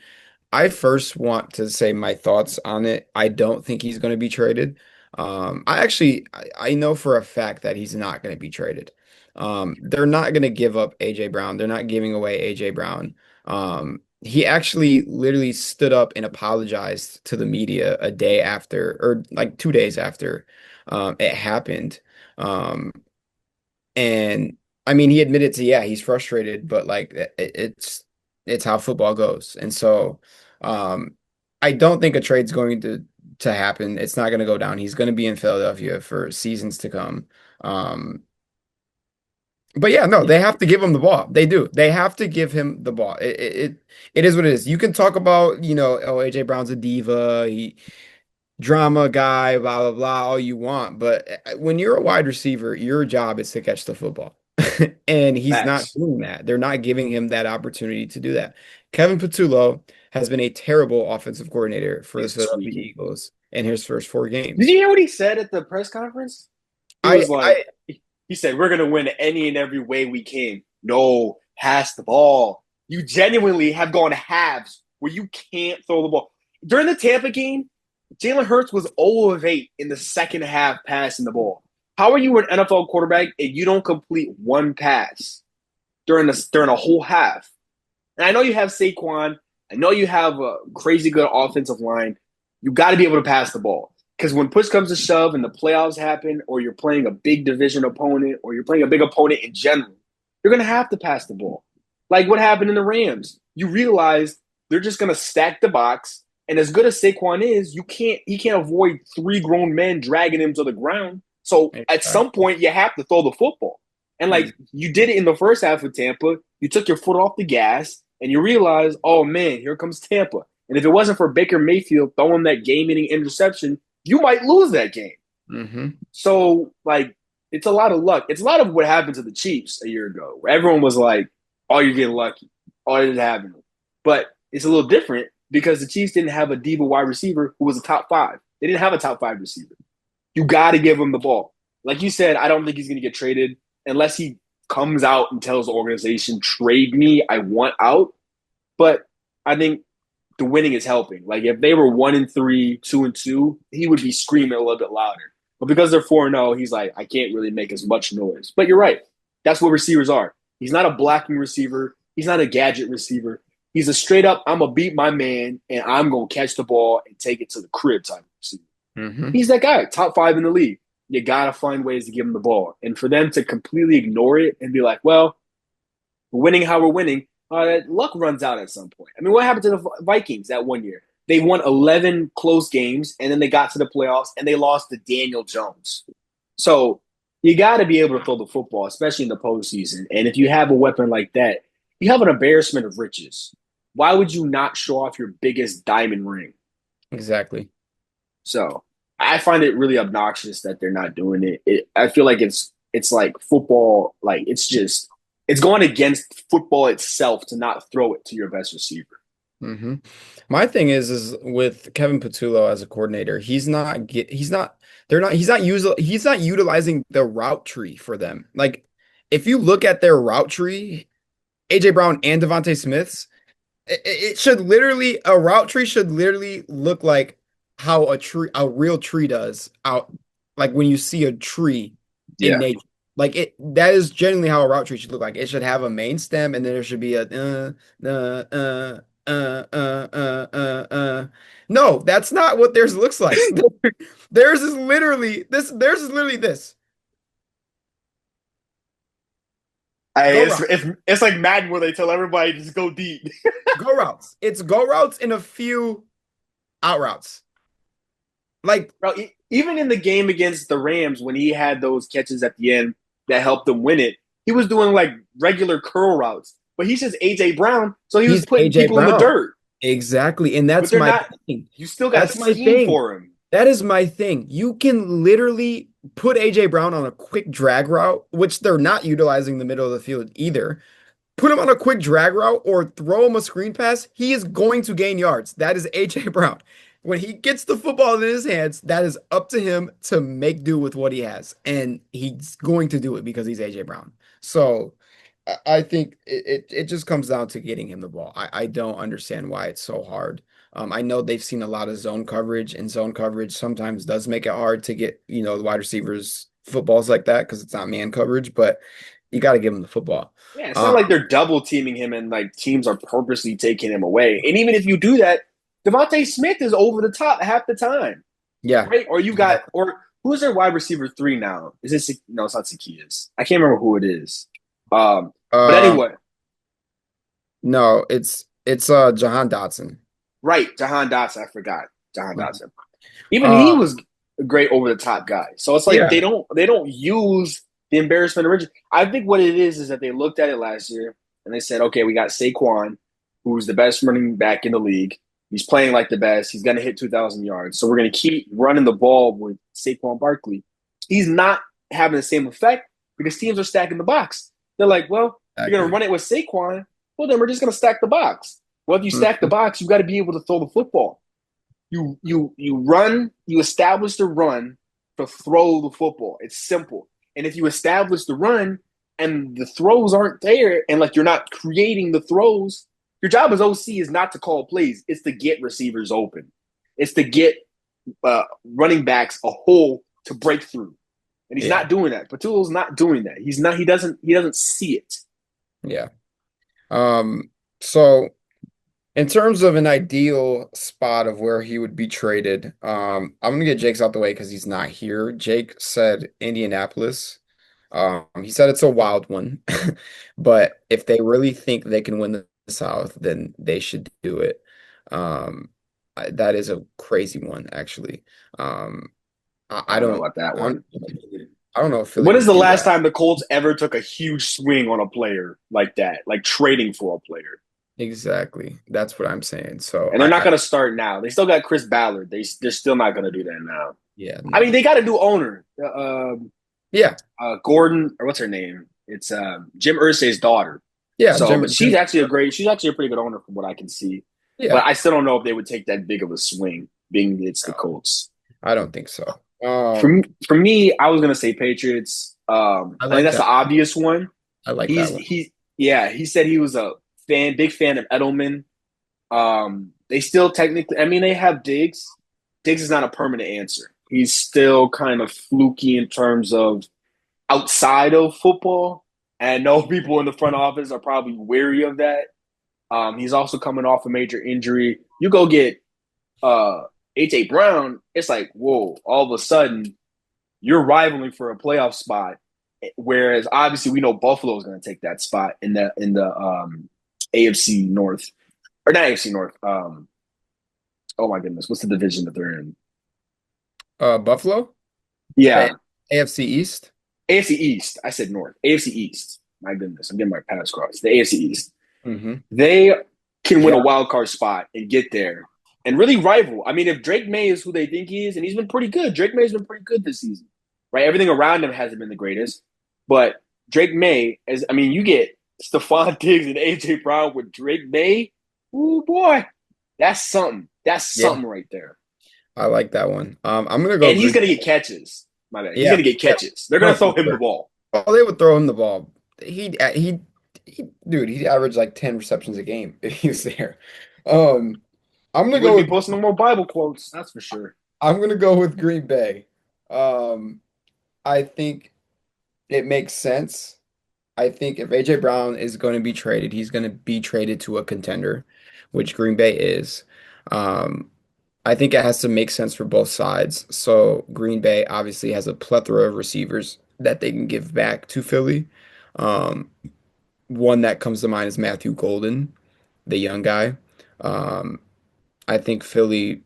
I first want to say my thoughts on it. I don't think he's going to be traded. I know for a fact that he's not going to be traded. They're not going to give up AJ Brown. They're not giving away AJ Brown. He actually literally stood up and apologized to the media a day after, or like 2 days after it happened. Um, and I mean, he admitted to, yeah, he's frustrated, but like it's how football goes. And so um I don't think a trade's going to happen. It's not going to go down. He's going to be in Philadelphia for seasons to come. Um but yeah, no, Yeah. they have to give him the ball. They do. They have to give him the ball. It is what it is. You can talk about, oh, AJ Brown's a diva. He drama guy, blah blah blah, all you want. But when you're a wide receiver, your job is to catch the football. And he's not Facts. doing that. They're not giving him that opportunity to do that. Kevin Patullo has been a terrible offensive coordinator for the He's Philadelphia tweaking. Eagles in his first four Did games. you hear what he said at the press conference? He I was like, I he said, "We're gonna win any and every way we can." No, pass the ball. You genuinely have gone halves where you can't throw the ball. During the Tampa game, Jalen Hurts was 0 of 8 in the second half passing the ball. How are you an NFL quarterback and you don't complete one pass during a whole half? And I know you have Saquon. I know you have a crazy good offensive line. You got to be able to pass the ball. Because when push comes to shove and the playoffs happen, or you're playing a big division opponent, or you're playing a big opponent in general, you're going to have to pass the ball. Like what happened in the Rams. You realize they're just going to stack the box. And as good as Saquon is, he can't avoid three grown men dragging him to the ground. So at some point, you have to throw the football. And like you did it in the first half of Tampa, you took your foot off the gas and you realize, oh man, here comes Tampa. And if it wasn't for Baker Mayfield throwing that game-winning interception, you might lose that game. hmm So, like, it's a lot of luck. It's a lot of what happened to the Chiefs a year ago, where everyone was like, "Oh, you're getting lucky. Oh, it didn't happen." But it's a little different because the Chiefs didn't have a diva wide receiver who was a top five. They didn't have a top five receiver. You got to give him the ball. Like you said, I don't think he's going to get traded unless he comes out and tells the organization, "Trade me. I want out." But I think the winning is helping. Like if they were 1-3, 2-2, he would be screaming a little bit louder. But because they're 4-0, he's like, I can't really make as much noise. But you're right. That's what receivers are. He's not a blocking receiver. He's not a gadget receiver. He's a straight up, I'm gonna beat my man and I'm gonna catch the ball and take it to the crib type of receiver. hmm He's that guy, top five in the league. You gotta find ways to give him the ball. And for them to completely ignore it and be like, well, we're winning how we're winning, luck runs out at some point. I mean, what happened to the Vikings that one year? They won 11 close games, and then they got to the playoffs, and they lost to Daniel Jones. So you got to be able to throw the football, especially in the postseason. And if you have a weapon like that, you have an embarrassment of riches. Why would you not show off your biggest diamond ring? Exactly. So I find it really obnoxious that they're not doing it. I feel like it's like football, like it's going against football itself to not throw it to your best receiver. hmm My thing is with Kevin Patullo as a coordinator, he's not utilizing the route tree for them. Like if you look at their route tree, AJ Brown and Devontae Smith's, it should literally a route tree should literally look like how a real tree does out like when you see a tree in Yeah. nature. Like that is generally how a route tree should look like. It should have a main stem and then there should be a No, that's not what theirs looks like. Theirs is literally this. Go routes. It's like Madden where they tell everybody just go deep. Go routes. It's go routes and a few out routes. Like Bro, even in the game against the Rams when he had those catches at the end that helped them win it, he was doing like regular curl routes. But he's just AJ Brown, so he was he's putting AJ people in the Brown. dirt. Exactly. And But that's they're my not. thing. You still got to That's my scheme thing. for him. That is my thing. You can literally put AJ Brown on a quick drag route, which they're not utilizing the middle of the field either. Put him on a quick drag route or throw him a screen pass. He is going to gain yards. That is AJ Brown. When he gets the football in his hands, that is up to him to make do with what he has. And he's going to do it because he's AJ Brown. So I think it just comes down to getting him the ball. I don't understand why it's so hard. I know they've seen a lot of zone coverage, and zone coverage sometimes does make it hard to get, the wide receivers footballs like that because it's not man coverage, but you got to give them the football. Yeah, it's not Um, like they're double teaming him and like teams are purposely taking him away. And even if you do that, Devontae Smith is over the top half the time, yeah. right? Or you got, or who's their wide receiver three now? Is it no? It's not Zacchaeus. I can't remember who it is. But Um, anyway, no, it's Jahan Dotson. right? Jahan Dotson. I forgot Jahan Mhm. Dotson. Even he Uh, was a great over the top guy. So it's like yeah. they don't use the embarrassment original. I think what it is that they looked at it last year and they said, okay, we got Saquon, who's the best running back in the league. He's playing like the best. He's going to hit 2,000 yards. So we're going to keep running the ball with Saquon Barkley. He's not having the same effect because teams are stacking the box. They're like, well, you're going to Exactly. run it with Saquon. Well, then we're just going to stack the box. Well, if you stack the Mhm. box, you got to be able to throw the football. You run, you establish the run to throw the football. It's simple. And if you establish the run and the throws aren't there and like you're not creating the throws, your job as OC is not to call plays, it's to get receivers open. It's to get running backs a hole to break through. And he's Yeah. not doing that. Patullo's not doing that. He doesn't see it. Yeah. So in terms of an ideal spot of where he would be traded, I'm gonna get Jake's out the way because he's not here. Jake said Indianapolis. He said it's a wild one, but if they really think they can win the South, then they should do it. That is a crazy one, actually. Um, I I don't know don't, about that I don't, one. I don't know if Philly When is would the do last that. time the Colts ever took a huge swing on a player like that, like trading for a player? Exactly. That's what I'm saying. So And they're not going to start now. They still got Chris Ballard. They're still not going to do that now. yeah, I mean, no. they got a new owner, Yeah, Gordon, or what's her name? It's Jim Irsay's daughter. yeah, So, but Jim, she's actually a pretty good owner from what I can see. But yeah. I still don't know if they would take that big of a swing, being it's the No, Colts. I don't think so. For for me, I was gonna say Patriots. I I think like that's the that. obvious one. I like that He's one. he yeah, he said he was a big fan of Edelman. They still technically, I mean, they have Diggs. Diggs is not a permanent answer. He's still kind of fluky in terms of outside of football. And I know people in the front office are probably weary of that. He's also coming off a major injury. You go get uh, AJ Brown, it's like, whoa, all of a sudden you're rivaling for a playoff spot. Whereas obviously we know Buffalo is going to take that spot in the AFC North or not AFC North. Oh my goodness, what's the division that they're in? Buffalo, the Yeah, AFC East. AFC East. I said North. AFC East. My goodness, I'm getting my pass crossed. The AFC East. Hmm. They can win a Yeah, wild card spot and get there and really rival. I mean, if Drake May is who they think he is, and he's been pretty good. Drake May has been pretty good this season, right? Everything around him hasn't been the greatest, but Drake May, as I mean, you get Stephon Diggs and AJ Brown with Drake May. Oh boy, that's something. That's yeah, something right there. I like that one. I'm gonna go And he's Green. gonna get catches. My bad. He's Yeah, gonna get yeah, catches. They're no, gonna for throw him the sure. ball. Oh, they would throw him the ball. Dude, he averaged like 10 receptions a game if he was there. Um, I'm He gonna go wouldn't be with posting no more Bible quotes. That's for sure. Green Bay. Um, I think it makes sense. I think if AJ Brown is going to be traded, he's going to be traded to a contender, which Green Bay is. Um, I think it has to make sense for both sides. So Green Bay obviously has a plethora of receivers that they can give back to Philly. Um, One that comes to mind is Matthew Golden, the young guy. Um, I think Philly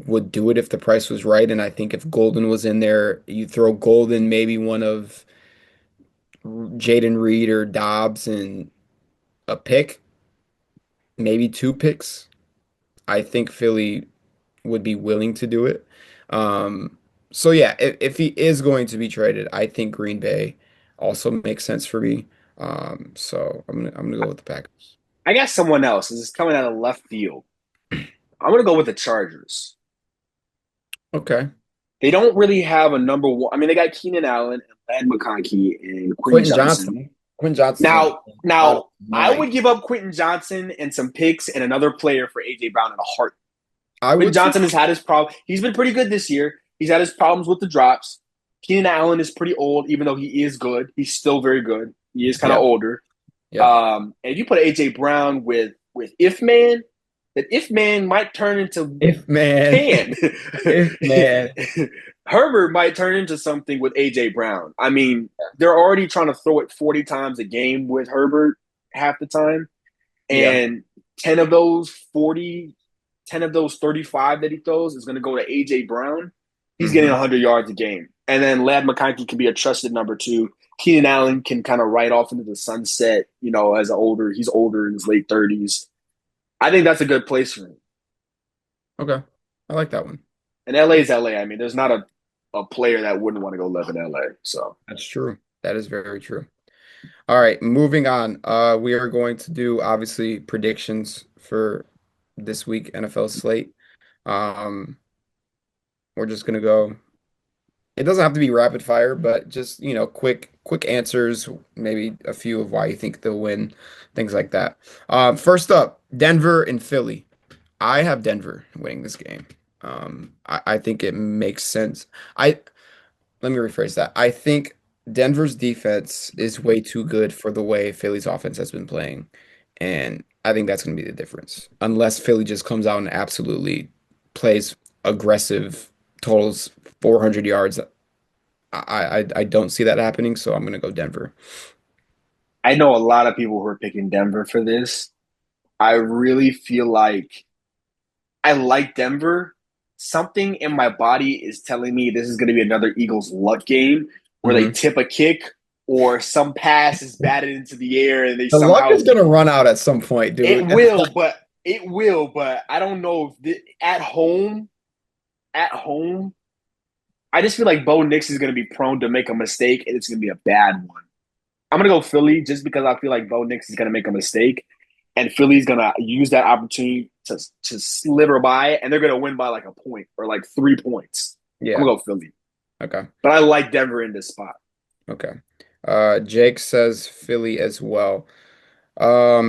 would do it if the price was right, and I think if Golden was in there, you throw Golden, maybe one of Jaden Reed or Dobbs, and a pick, maybe two picks. I think Philly would be willing to do it. So yeah, if he is going to be traded, I think Green Bay also makes sense for me. So I'm gonna go with the Packers. I got someone else. This is coming out of left field. I'm gonna go with the Chargers. Okay. They don't really have a number one. I mean, they got Keenan Allen, and Lad McConkey, and Quentin Quentin Johnson. Johnson. Quinn Johnson's gonna out of Now, his I mind. would give up Quentin Johnson and some picks and another player for AJ Brown in a heart. I Quentin would too. Johnson has had his problem. He's been pretty good this year. He's had his problems with the drops. Keenan Allen is pretty old, even though he is good. He's still very good. He is kind of Yeah. older. Yep. And you put AJ Brown with If Man, that If Man might turn into If man, can. if man. Herbert might turn into something with AJ Brown. I mean, they're already trying to throw it 40 times a game with Herbert half the time. Yeah. And 10 of those 40, 10 of those 35 that he throws is going to go to AJ Brown. He's getting Hmm. 100 yards a game. And then Lad McConkey can be a trusted number two. Keenan Allen can kind of ride off into the sunset, as he's older in his late 30s. I think that's a good place for him. Okay. I like that one. And LA is LA. I mean, there's not a player that wouldn't want to go live in LA. So That's true. That is very true. All right, moving on. We are going to do obviously predictions for this week NFL slate. Um, we're just gonna go. It doesn't have to be rapid fire, but just, quick answers, maybe a few of why you think they'll win, things like that. First up, Denver and Philly. I have Denver winning this game. I think it makes sense. I Let me rephrase that. I think Denver's defense is way too good for the way Philly's offense has been playing. And I think that's going to be the difference. Unless Philly just comes out and absolutely plays aggressive, totals 400 yards. I don't see that happening, so I'm going to go Denver. I know a lot of people who are picking Denver for this. I really feel like I like Denver. Something in my body is telling me this is going to be another Eagles luck game where they Hmm. tip a kick or some pass is batted into the air and they The luck is somehow going to run out at some point, it dude. will, but I don't know if at home, I just feel like Bo Nix is going to be prone to make a mistake and it's going to be a bad one. I'm going to go Philly just because I feel like Bo Nix is going to make a mistake and Philly's going to use that opportunity to sliver by and they're going to win by like a point or like 3 points. I'm Yeah. going to go Philly. Okay. But I like Denver in this spot. Okay. Jake says Philly as well. I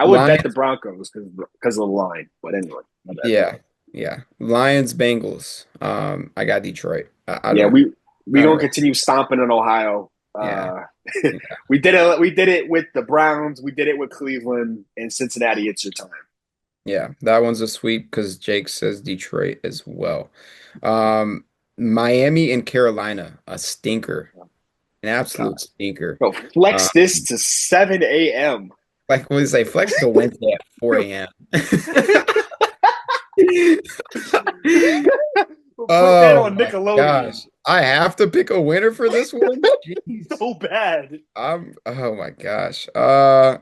would bet the Lions. Broncos because of the line. But anyway, my bad. Yeah, yeah. Lions, Bengals. I got Detroit. Yeah, we I don't gonna really. continue stomping in Ohio. Yeah, yeah, We did it. We did it with the Browns. We did it with Cleveland and Cincinnati. It's your time. yeah. That one's a sweep because Jake says Detroit as well. Um, Miami and Carolina, a stinker, an God, absolute stinker. bro, Uh, flex this to 7 a.m. like what do you say, flex to Wednesday at 4 a.m. Put that Oh on my gosh. Nickelodeon. I have to pick a winner for this one? Jeez. So bad. Oh my gosh. I'll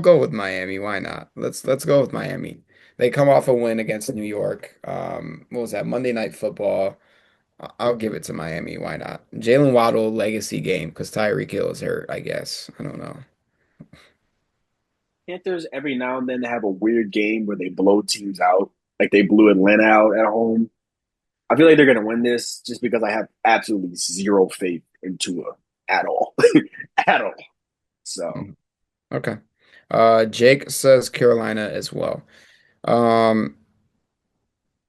go with Miami. Why not? Let's go with Miami. They come off a win against New York. What was that? Monday Night Football. I'll give it to Miami. Why not? Jalen Waddle legacy game because Tyreek Hill is hurt, I guess. I don't know. Panthers every now and then have a weird game where they blow teams out, like they blew Atlanta out at home. I feel like they're going to win this just because I have absolutely zero faith in Tua at all, at all. So Mhm. Okay. Jake says Carolina as well. Um,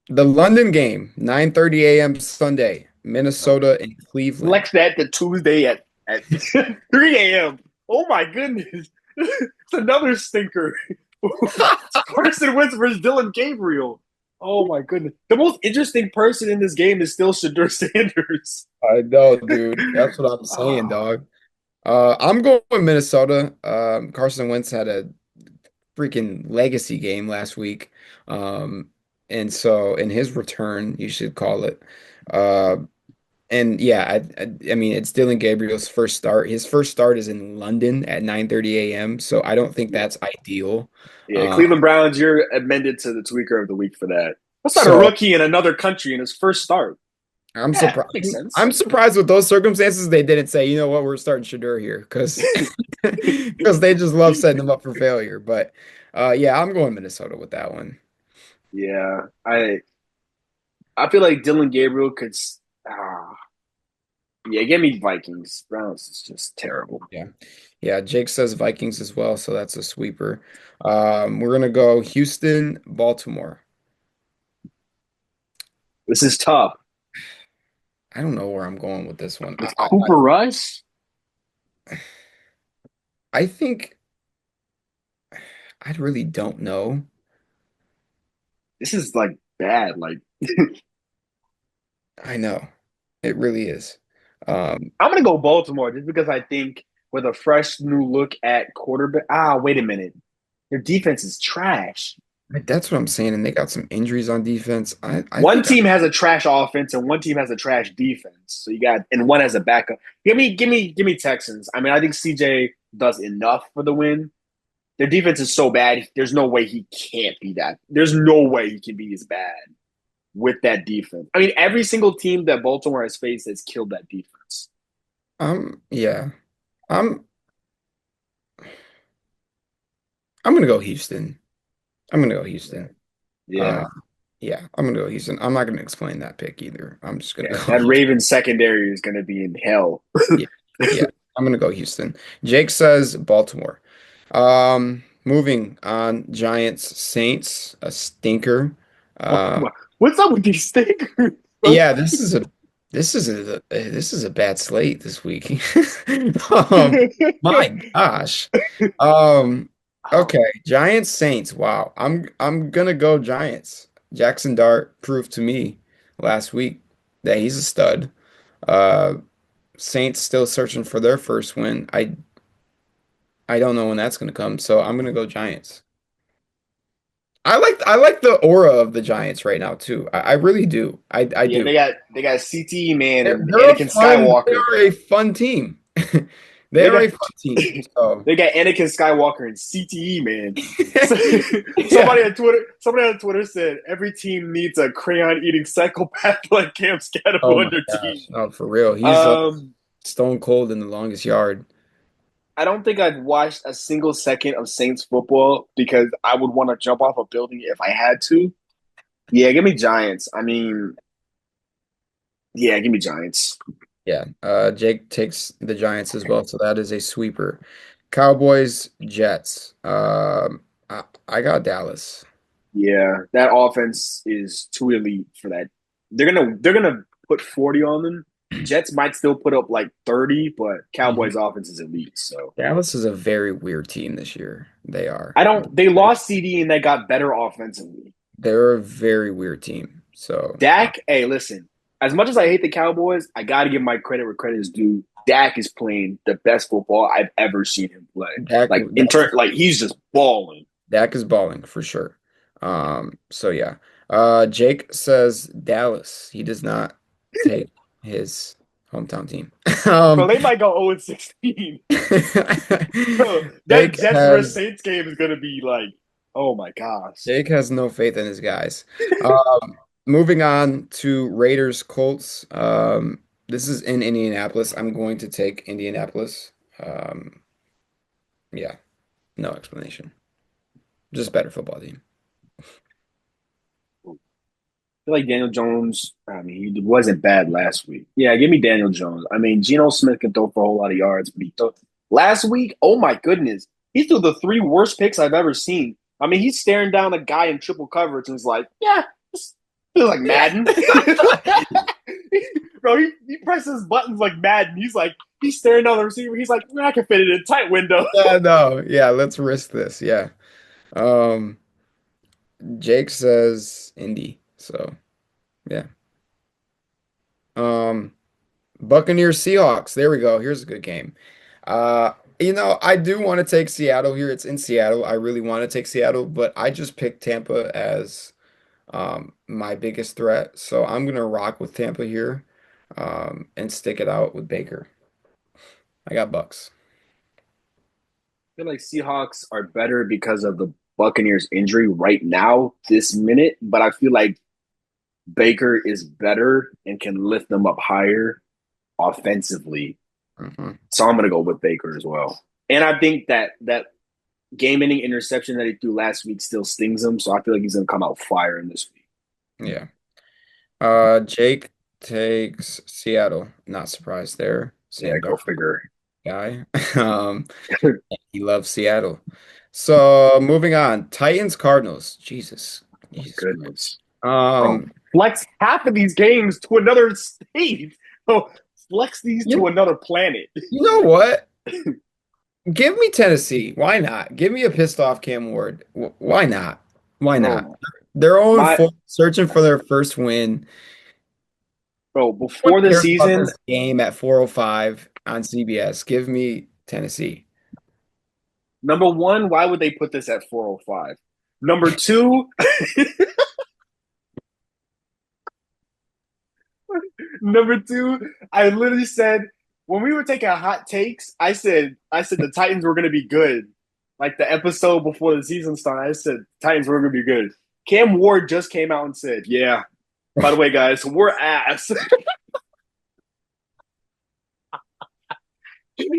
the London game, 9:30 a.m. Sunday, Minnesota and Cleveland. flex that to Tuesday at 3 a.m. Oh my goodness, it's another stinker. Carson Wentz versus Dylan Gabriel. Oh my goodness, the most interesting person in this game is still Shadur Sanders. I know, dude. That's what I'm saying, Oh, dog. I'm going with Minnesota. Carson Wentz had a freaking legacy game last week. Um, and so in his return, you should call it. Uh, and yeah, I mean, it's Dylan Gabriel's first start. His first start is in London at 9:30 a.m. So I don't think yeah. that's ideal. Yeah, Uh, Cleveland Browns, you're amended to the tweaker of the week for that. That's not a so rookie in another country in his first start. I'm Yeah, surprised. makes sense. I'm surprised with those circumstances they didn't say, you know what, we're starting Shadur here because because they just love setting them up for failure. But yeah, I'm going Minnesota with that one. Yeah, I feel like Dylan Gabriel could. Uh, Yeah, give me Vikings. Browns is just terrible. Yeah. Yeah, Jake says Vikings as well, so that's a sweeper. We're gonna go Houston, Baltimore. This is tough. I don't know where I'm going with this one. With Cooper Rush, I think I really don't know. this is like bad. Like I know. It really is. Um, I'm gonna go Baltimore just because I think with a fresh new look at quarterback. Ah, wait a minute. Their defense is trash. that's what I'm saying, and they got some injuries on defense. I One think team has a trash offense and one team has a trash defense. So you got and one has a backup. Give me Texans. I mean, I think CJ does enough for the win. Their defense is so bad. There's no way he can't be that. There's no way he can be as bad with that defense. I mean, every single team that Baltimore has faced has killed that defense. yeah. I'm I'm gonna go Houston. I'm gonna go Houston. Uh, Yeah. yeah, I'm gonna go Houston. I'm not gonna explain that pick either. I'm just gonna Yeah. go That Houston. Ravens secondary is going to be in hell. Yeah, yeah, I'm gonna go Houston. Jake says Baltimore. Moving on, Giants, Saints, a stinker. Uh, What's up with these stickers? yeah, this is a bad slate this week. My gosh. Um, okay, Giants, Saints. Wow, I'm gonna go Giants. Jackson Dart proved to me last week that he's a stud. Uh, Saints still searching for their first win. I don't know when that's gonna come, so I'm gonna go Giants. I like the aura of the Giants right now too. I really do. I Yeah, do. they got CTE man They're, and they're a Anakin fun. They Skywalker. are a fun team. They They are got a fun team. So they got Anakin Skywalker and CTE man. yeah. Somebody on Twitter said every team needs a crayon eating psychopath like Cam Oh Scatterbo on my their team. gosh. No, for real. He's Um, stone cold in the longest yard. I don't think I've watched a single second of Saints football because I would want to jump off a building if I had to. Yeah, give me Giants. I mean, yeah, give me Giants. Yeah. Jake takes the Giants as well, so that is a sweeper. Cowboys, Jets. I got Dallas. Yeah, that offense is too elite for that. They're gonna put 40 on them. Jets might still put up like 30, but Mhm. Cowboys offense is elite. So Dallas is a very weird team this year. They are. I don't they lost CD and they got better offensively. They're a very weird team. So Dak, hey, listen, as much as I hate the Cowboys, I gotta give my credit where credit is due. Dak is playing the best football I've ever seen him play. Dak, Like in turn, like he's just balling. Dak is balling for sure. So yeah. Jake says Dallas. He does not take his hometown team. Bro, Um, they might go 0-16. Bro, that Jake Jets versus has Saints game is gonna be like, oh my gosh. Jake has no faith in his guys. Moving on to Raiders Colts. This is in Indianapolis. I'm going to take Indianapolis. Um, yeah, no explanation. Just better football team. Feel like Daniel Jones, I mean, he wasn't bad last week. Yeah, give me Daniel Jones. I mean, Geno Smith can throw for a whole lot of yards, but he threw last week, oh my goodness. He threw the three worst picks I've ever seen. I mean, he's staring down a guy in triple coverage and is like, yeah, this feels like Madden. Bro, he presses buttons like Madden. He's staring down the receiver. He's like, I can fit it in a tight window. Yeah, no, yeah, let's risk this. Yeah. Um, Jake says Indy. So yeah. Um, Buccaneers Seahawks. There we go. Here's a good game. I do want to take Seattle here. It's in Seattle. I really want to take Seattle, but I just picked Tampa as my biggest threat. So I'm gonna rock with Tampa here, and stick it out with Baker. I got Bucks. I feel like Seahawks are better because of the Buccaneers injury right now, this minute, but I feel like Baker is better and can lift them up higher offensively. Hmm. So I'm gonna go with Baker as well. And I think that game-ending interception that he threw last week still stings him. So I feel like he's gonna come out fire in this week. Yeah. Jake takes Seattle. Not surprised there. Yeah, Sam go Darnold figure. guy. Um, he loves Seattle. So moving on, Titans Cardinals. Jesus Christ. Goodness. Bro, Um, flex half of these games to another state. Oh, flex these to you, another planet. you know what? Give me Tennessee. Why not? Give me a pissed off Cam Ward. Why not? Why not? Bro, They're 0 my 4, searching for their first win. bro, No one before the cares about season, this game at 4:05 on CBS. Give me Tennessee. number one, why would they put this at 4:05? Number two, number two, I literally said when we were taking hot takes, I said the Titans were gonna be good. Like the episode before the season started, I said Titans were gonna be good. Cam Ward just came out and said, "Yeah, by the way, guys, we're ass." He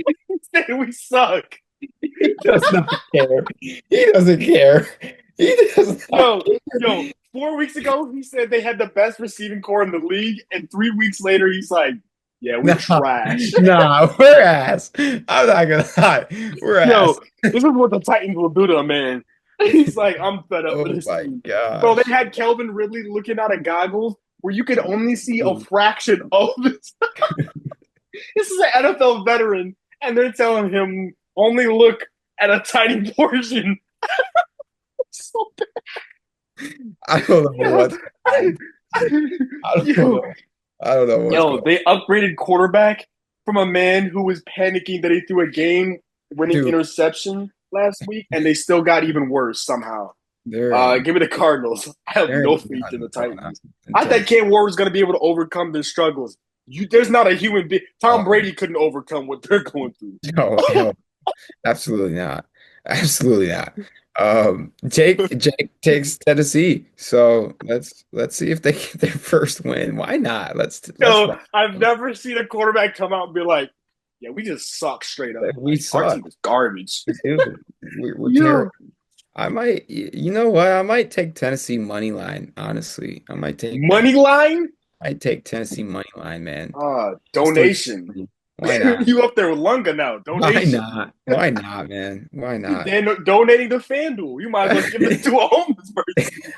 said we suck. He does not care. He doesn't care. He does not Yo, yo, 4 weeks ago he said they had the best receiving core in the league, and 3 weeks later he's like, "Yeah, we Nah, trash." nah, we're ass. I'm not gonna lie. We're ass. Yo, this is what the Titans will do to a man. He's like, I'm fed up with Oh this my team. Bro, they gosh. had Kelvin Ridley looking out of goggles where you could only see a fraction of this. This is an NFL veteran, and they're telling him only look at a tiny portion. So I don't know bad. what's going on. I don't Yo, know. I don't know what's yo, going on. they upgraded quarterback from a man who was panicking that he threw a game-winning Dude, interception last week, and they still got even worse somehow. there ain't Give me the Cardinals. I have there no ain't faith in the nothing going on Titans. in I thought Tennessee. Cam Ward was going to be able to overcome their struggles. There's not a human being. Tom Oh, Brady couldn't overcome what they're going through. no, hell, absolutely not. Absolutely not. Jake takes Tennessee. So let's see if they get their first win. Why not? Let's So rock. I've never seen a quarterback come out and be like, "Yeah, we just suck straight up. We Like our suck. team is garbage." We do. We're Yo, terrible. I might, you know what? I might take Tennessee money line, honestly. I might take that. money line, I take Tennessee money line, man. Just to, donation. why not? You up there with Lunga now? Why Donation. not? Why not, man? Why not? Then donating to FanDuel. You might as well give it to a homeless person.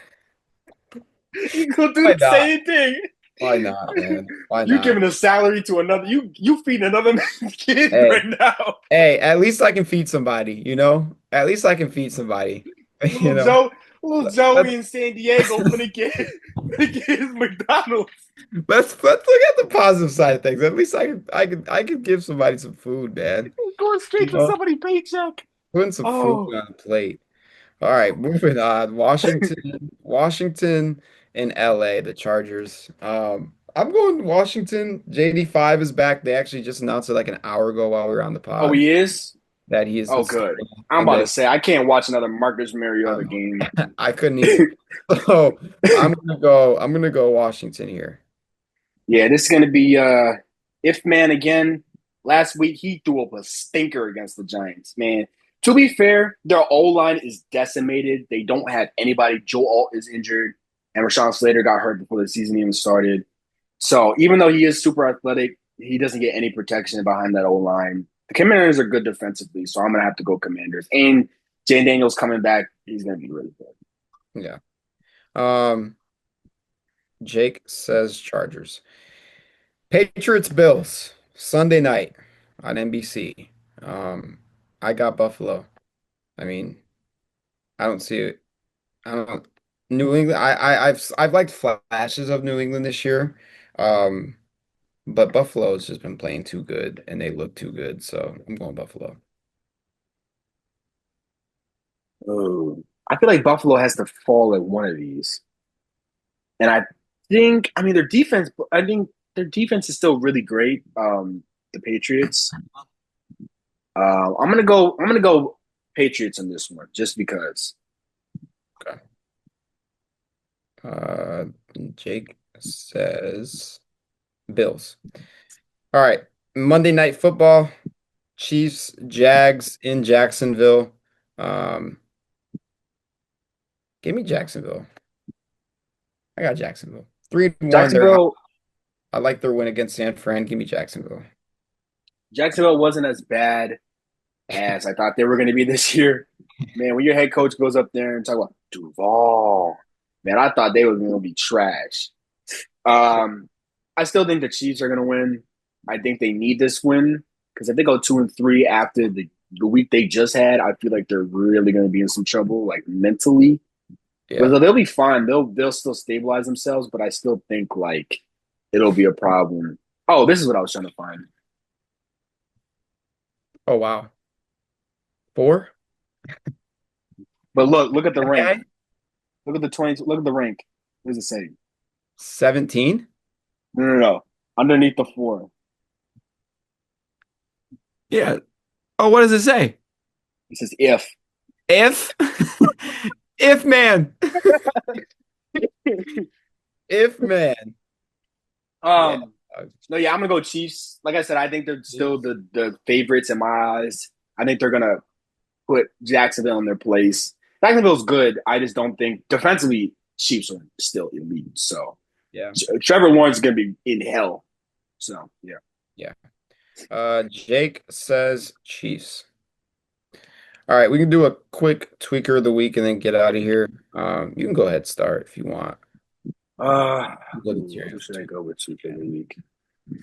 You go do Why the not? same thing. Why not, man? Why You not? giving a salary to another you feeding another man's kid Hey, right now. hey, at least I can feed somebody, you know? At least I can feed somebody. You Little know? Joe, little Let's Joey in San Diego finna get his McDonald's. let's look at the positive side of things. At least I can give somebody some food, man. Going You straight to know? somebody's paycheck. Putting some food Oh, on the plate. All right, moving on. Washington and LA, the Chargers. I'm going Washington. JD5 is back. They actually just announced it like an hour ago while we were on the oh, pod he is. that he is Oh, the good. starter. I'm And about to then say I can't watch another Marcus I Mariota don't know. game. I couldn't either. So I'm gonna go Washington here. Yeah, this is gonna be if man again. Last week he threw up a stinker against the Giants. Man, to be fair, their O line is decimated. They don't have anybody. Joe Alt is injured, and Rashawn Slater got hurt before the season even started. So even though he is super athletic, he doesn't get any protection behind that O line. The Commanders are good defensively, so I'm gonna have to go Commanders. And Jane Daniels coming back, he's gonna be really good. Yeah. Um, Jake says Chargers. Patriots Bills Sunday night on NBC. Um, I got Buffalo. I mean, I don't see it. I don't New England. I've liked flashes of New England this year. Um, but Buffalo's just been playing too good and they look too good, so I'm going Buffalo. Oh, I feel like Buffalo has to fall at one of these. And I mean, their defense. I think their defense is still really great. The Patriots. I'm gonna go. I'm gonna go Patriots in this one, just because. Okay. Uh, Jake says Bills. All right. Monday Night Football. Chiefs, Jags in Jacksonville. Um, Give me Jacksonville. I got Jacksonville. 3-1. They're Jacksonville. I like their win against San Fran. Give me Jacksonville. Jacksonville wasn't as bad as I thought they were going to be this year. Man, when your head coach goes up there and talk about Duval, man, I thought they were going to be trash. Um, I still think the Chiefs are going to win. I think they need this win because if they go 2-3 after the week they just had, I feel like they're really going to be in some trouble, like mentally. Yeah. But they'll be fine. They'll still stabilize themselves, but I still think like it'll be a problem. Oh, this is what I was trying to find. Oh wow. Four? But look at the rank. Okay. Look at the 20. Look at the rank. What does it say? 17? No, no, no. Underneath the four, Yeah. Oh, what does it say? it says if. If if man. If man. Yeah. um, no, yeah, I'm gonna go Chiefs. Like I said, I think they're still the favorites in my eyes. I think they're gonna put Jacksonville in their place. Jacksonville's good. I just don't think defensively Chiefs are still elite. So Yeah. Trevor Lawrence is gonna be in hell. So yeah. Yeah. Jake says Chiefs. All right, we can do a quick tweaker of the week and then get out of here. You can go ahead and start if you want. Go to Who Jerry. should I go with tweaker of the week? I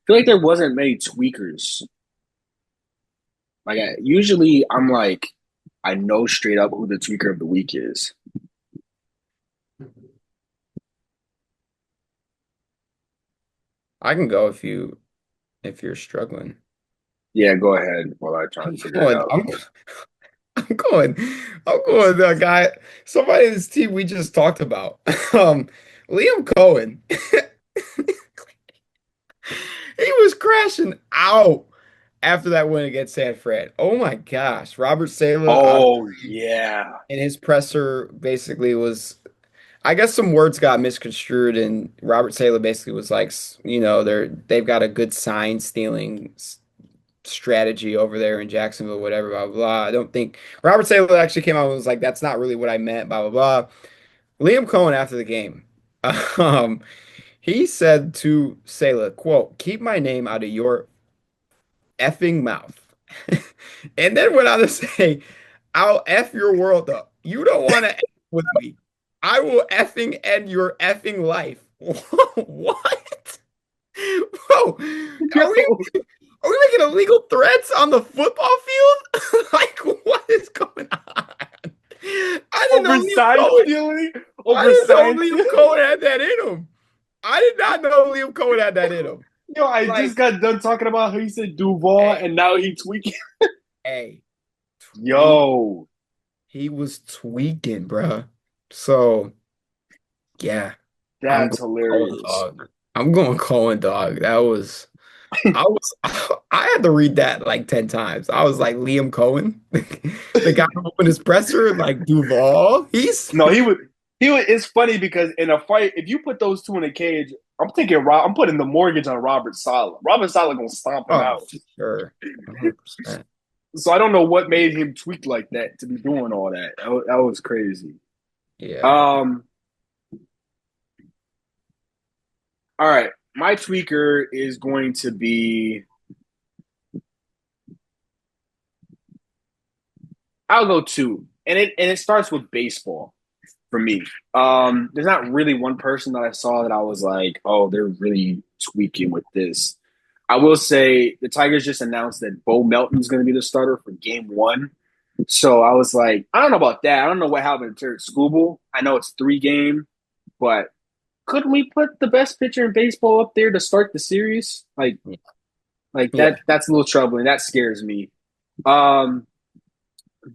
feel like there wasn't many tweakers. Like usually, I'm like, I know straight up who the tweaker of the week is. I can go if you're struggling. Yeah, go ahead while I try I'm to figure it going. out. I'm going. I'm going. The guy, somebody in this team we just talked about. Liam Cohen. He was crashing out after that win against San Fran. Oh my gosh. Robert Saleh, Oh yeah. in his presser basically was, I guess some words got misconstrued, and Robert Saleh basically was like, they've got a good sign stealing strategy over there in Jacksonville, whatever, blah, blah, blah. I don't think Robert Saleh actually came out and was like, that's not really what I meant, blah, blah, blah. Liam Cohen after the game, um, he said to Saleh, quote, keep my name out of your effing mouth. And then went on to say, I'll F your world up. You don't want to F with me. I will effing end your effing life. What? Bro, are we Yo, are we making illegal threats on the football field? Like, what is going on? I didn't know over Liam sign Cohen. stealing? I Over didn't know sign Liam stealing? Cohen had that in him. I did not know Liam Cohen had that in him. Yo, I just Like, got done talking about how he said Duval hey, and now he tweaking. hey, tweak. Yo, He was tweaking, bruh. So, yeah, I'm that's going Cohen, hilarious. dog. I'm going Cohen, dog. I was, I had to read that like 10 times. I was like, Liam Cohen, the guy who opened his presser, like Duval. No, he would. It's funny because in a fight, if you put those two in a cage, I'm putting the mortgage on Robert Saleh. Robert Saleh gonna stomp him Oh, out. for sure. 100%. So I don't know what made him tweak like that to be doing all that. That was crazy. Yeah. Um. All right, my tweaker is going to be. I'll go two, and it starts with baseball for me. There's not really one person that I saw that I was like, oh, they're really tweaking with this. I will say the Tigers just announced that Bo Melton's going to be the starter for Game One. So I was like, I don't know about that. I don't know what happened to Scooble. I know it's 3 game, but couldn't we put the best pitcher in baseball up there to start the series? Like Yeah. that's a little troubling. That scares me. Um,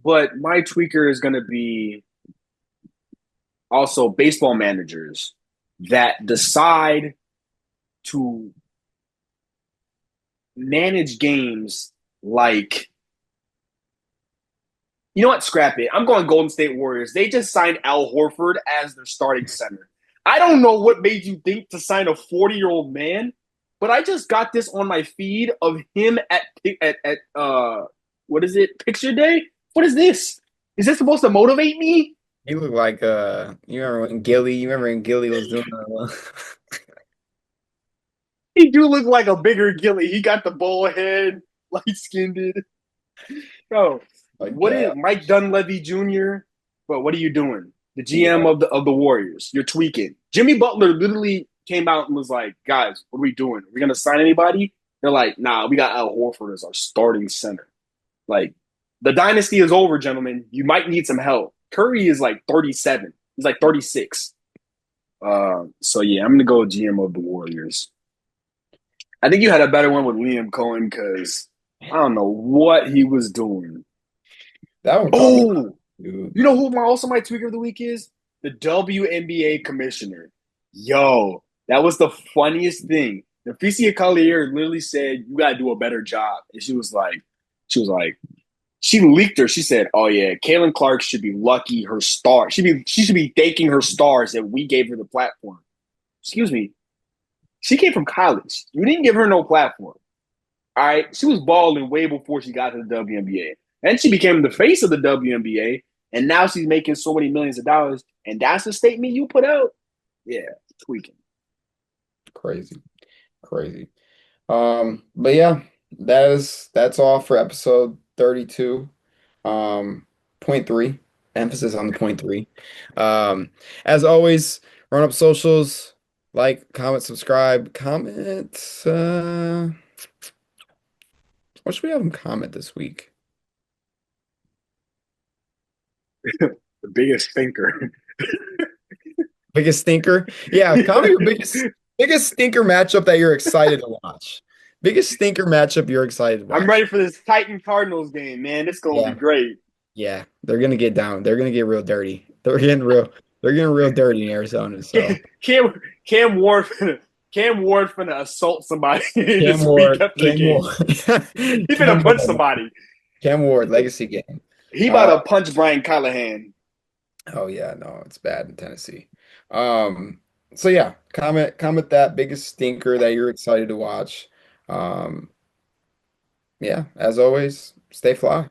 but my tweaker is going to be also baseball managers that decide to manage games like you know what? Scrap it. I'm going Golden State Warriors. They just signed Al Horford as their starting center. I don't know what made you think to sign a 40-year-old man, but I just got this on my feed of him at what is it? Picture day? What is this? Is this supposed to motivate me? He looked like you remember when Gilly was doing He do look like a bigger Gilly. He got the ball head, light skinned. Bro, My what is God. Mike Dunleavy Jr.? But what are you doing? The GM Yeah. of the Warriors. You're tweaking. Jimmy Butler literally came out and was like, "Guys, what are we doing? Are we gonna sign anybody?" They're like, "Nah, we got Al Horford as our starting center." Like, the dynasty is over, gentlemen. You might need some help. Curry is like 37. He's like 36. So yeah, I'm gonna go GM of the Warriors. I think you had a better one with Liam Cohen because I don't know what he was doing. That one caught me, Oh, dude. you know who my tweaker of the week is? The WNBA commissioner. Yo, that was the funniest thing. Naficia Collier literally said, "You gotta do a better job," and she was like, she leaked her. She said, "Oh yeah, Caitlin Clark should be lucky her star. She should be thanking her stars that we gave her the platform." Excuse me. She came from college. You didn't give her no platform. All right. She was balling way before she got to the WNBA. And she became the face of the WNBA. And now she's making so many millions of dollars. And that's the statement you put out? Yeah, tweaking. Crazy. Crazy. But yeah, that's all for episode 32. Point three. Emphasis on the point three. Um, as always, run up socials, like, comment, subscribe, comment. What should we have them comment this week? The biggest thinker. Biggest stinker? Yeah, comment your biggest stinker matchup that you're excited to watch. Biggest stinker matchup you're excited to I'm watch. ready for this Titan Cardinals game, man. It's gonna be Yeah. great. Yeah, they're gonna get down. They're gonna get real dirty. They're getting real dirty in Arizona. So Cam Cam Ward Cam Ward finna assault somebody Cam this week Ward, after the Cam game. Ward, He finna Cam punch Ward, somebody. Cam Ward, legacy game. He about Uh, to punch Brian Callahan. oh yeah, no, it's bad in Tennessee. Um, so yeah, comment that biggest stinker that you're excited to watch. Um, yeah, as always, stay fly.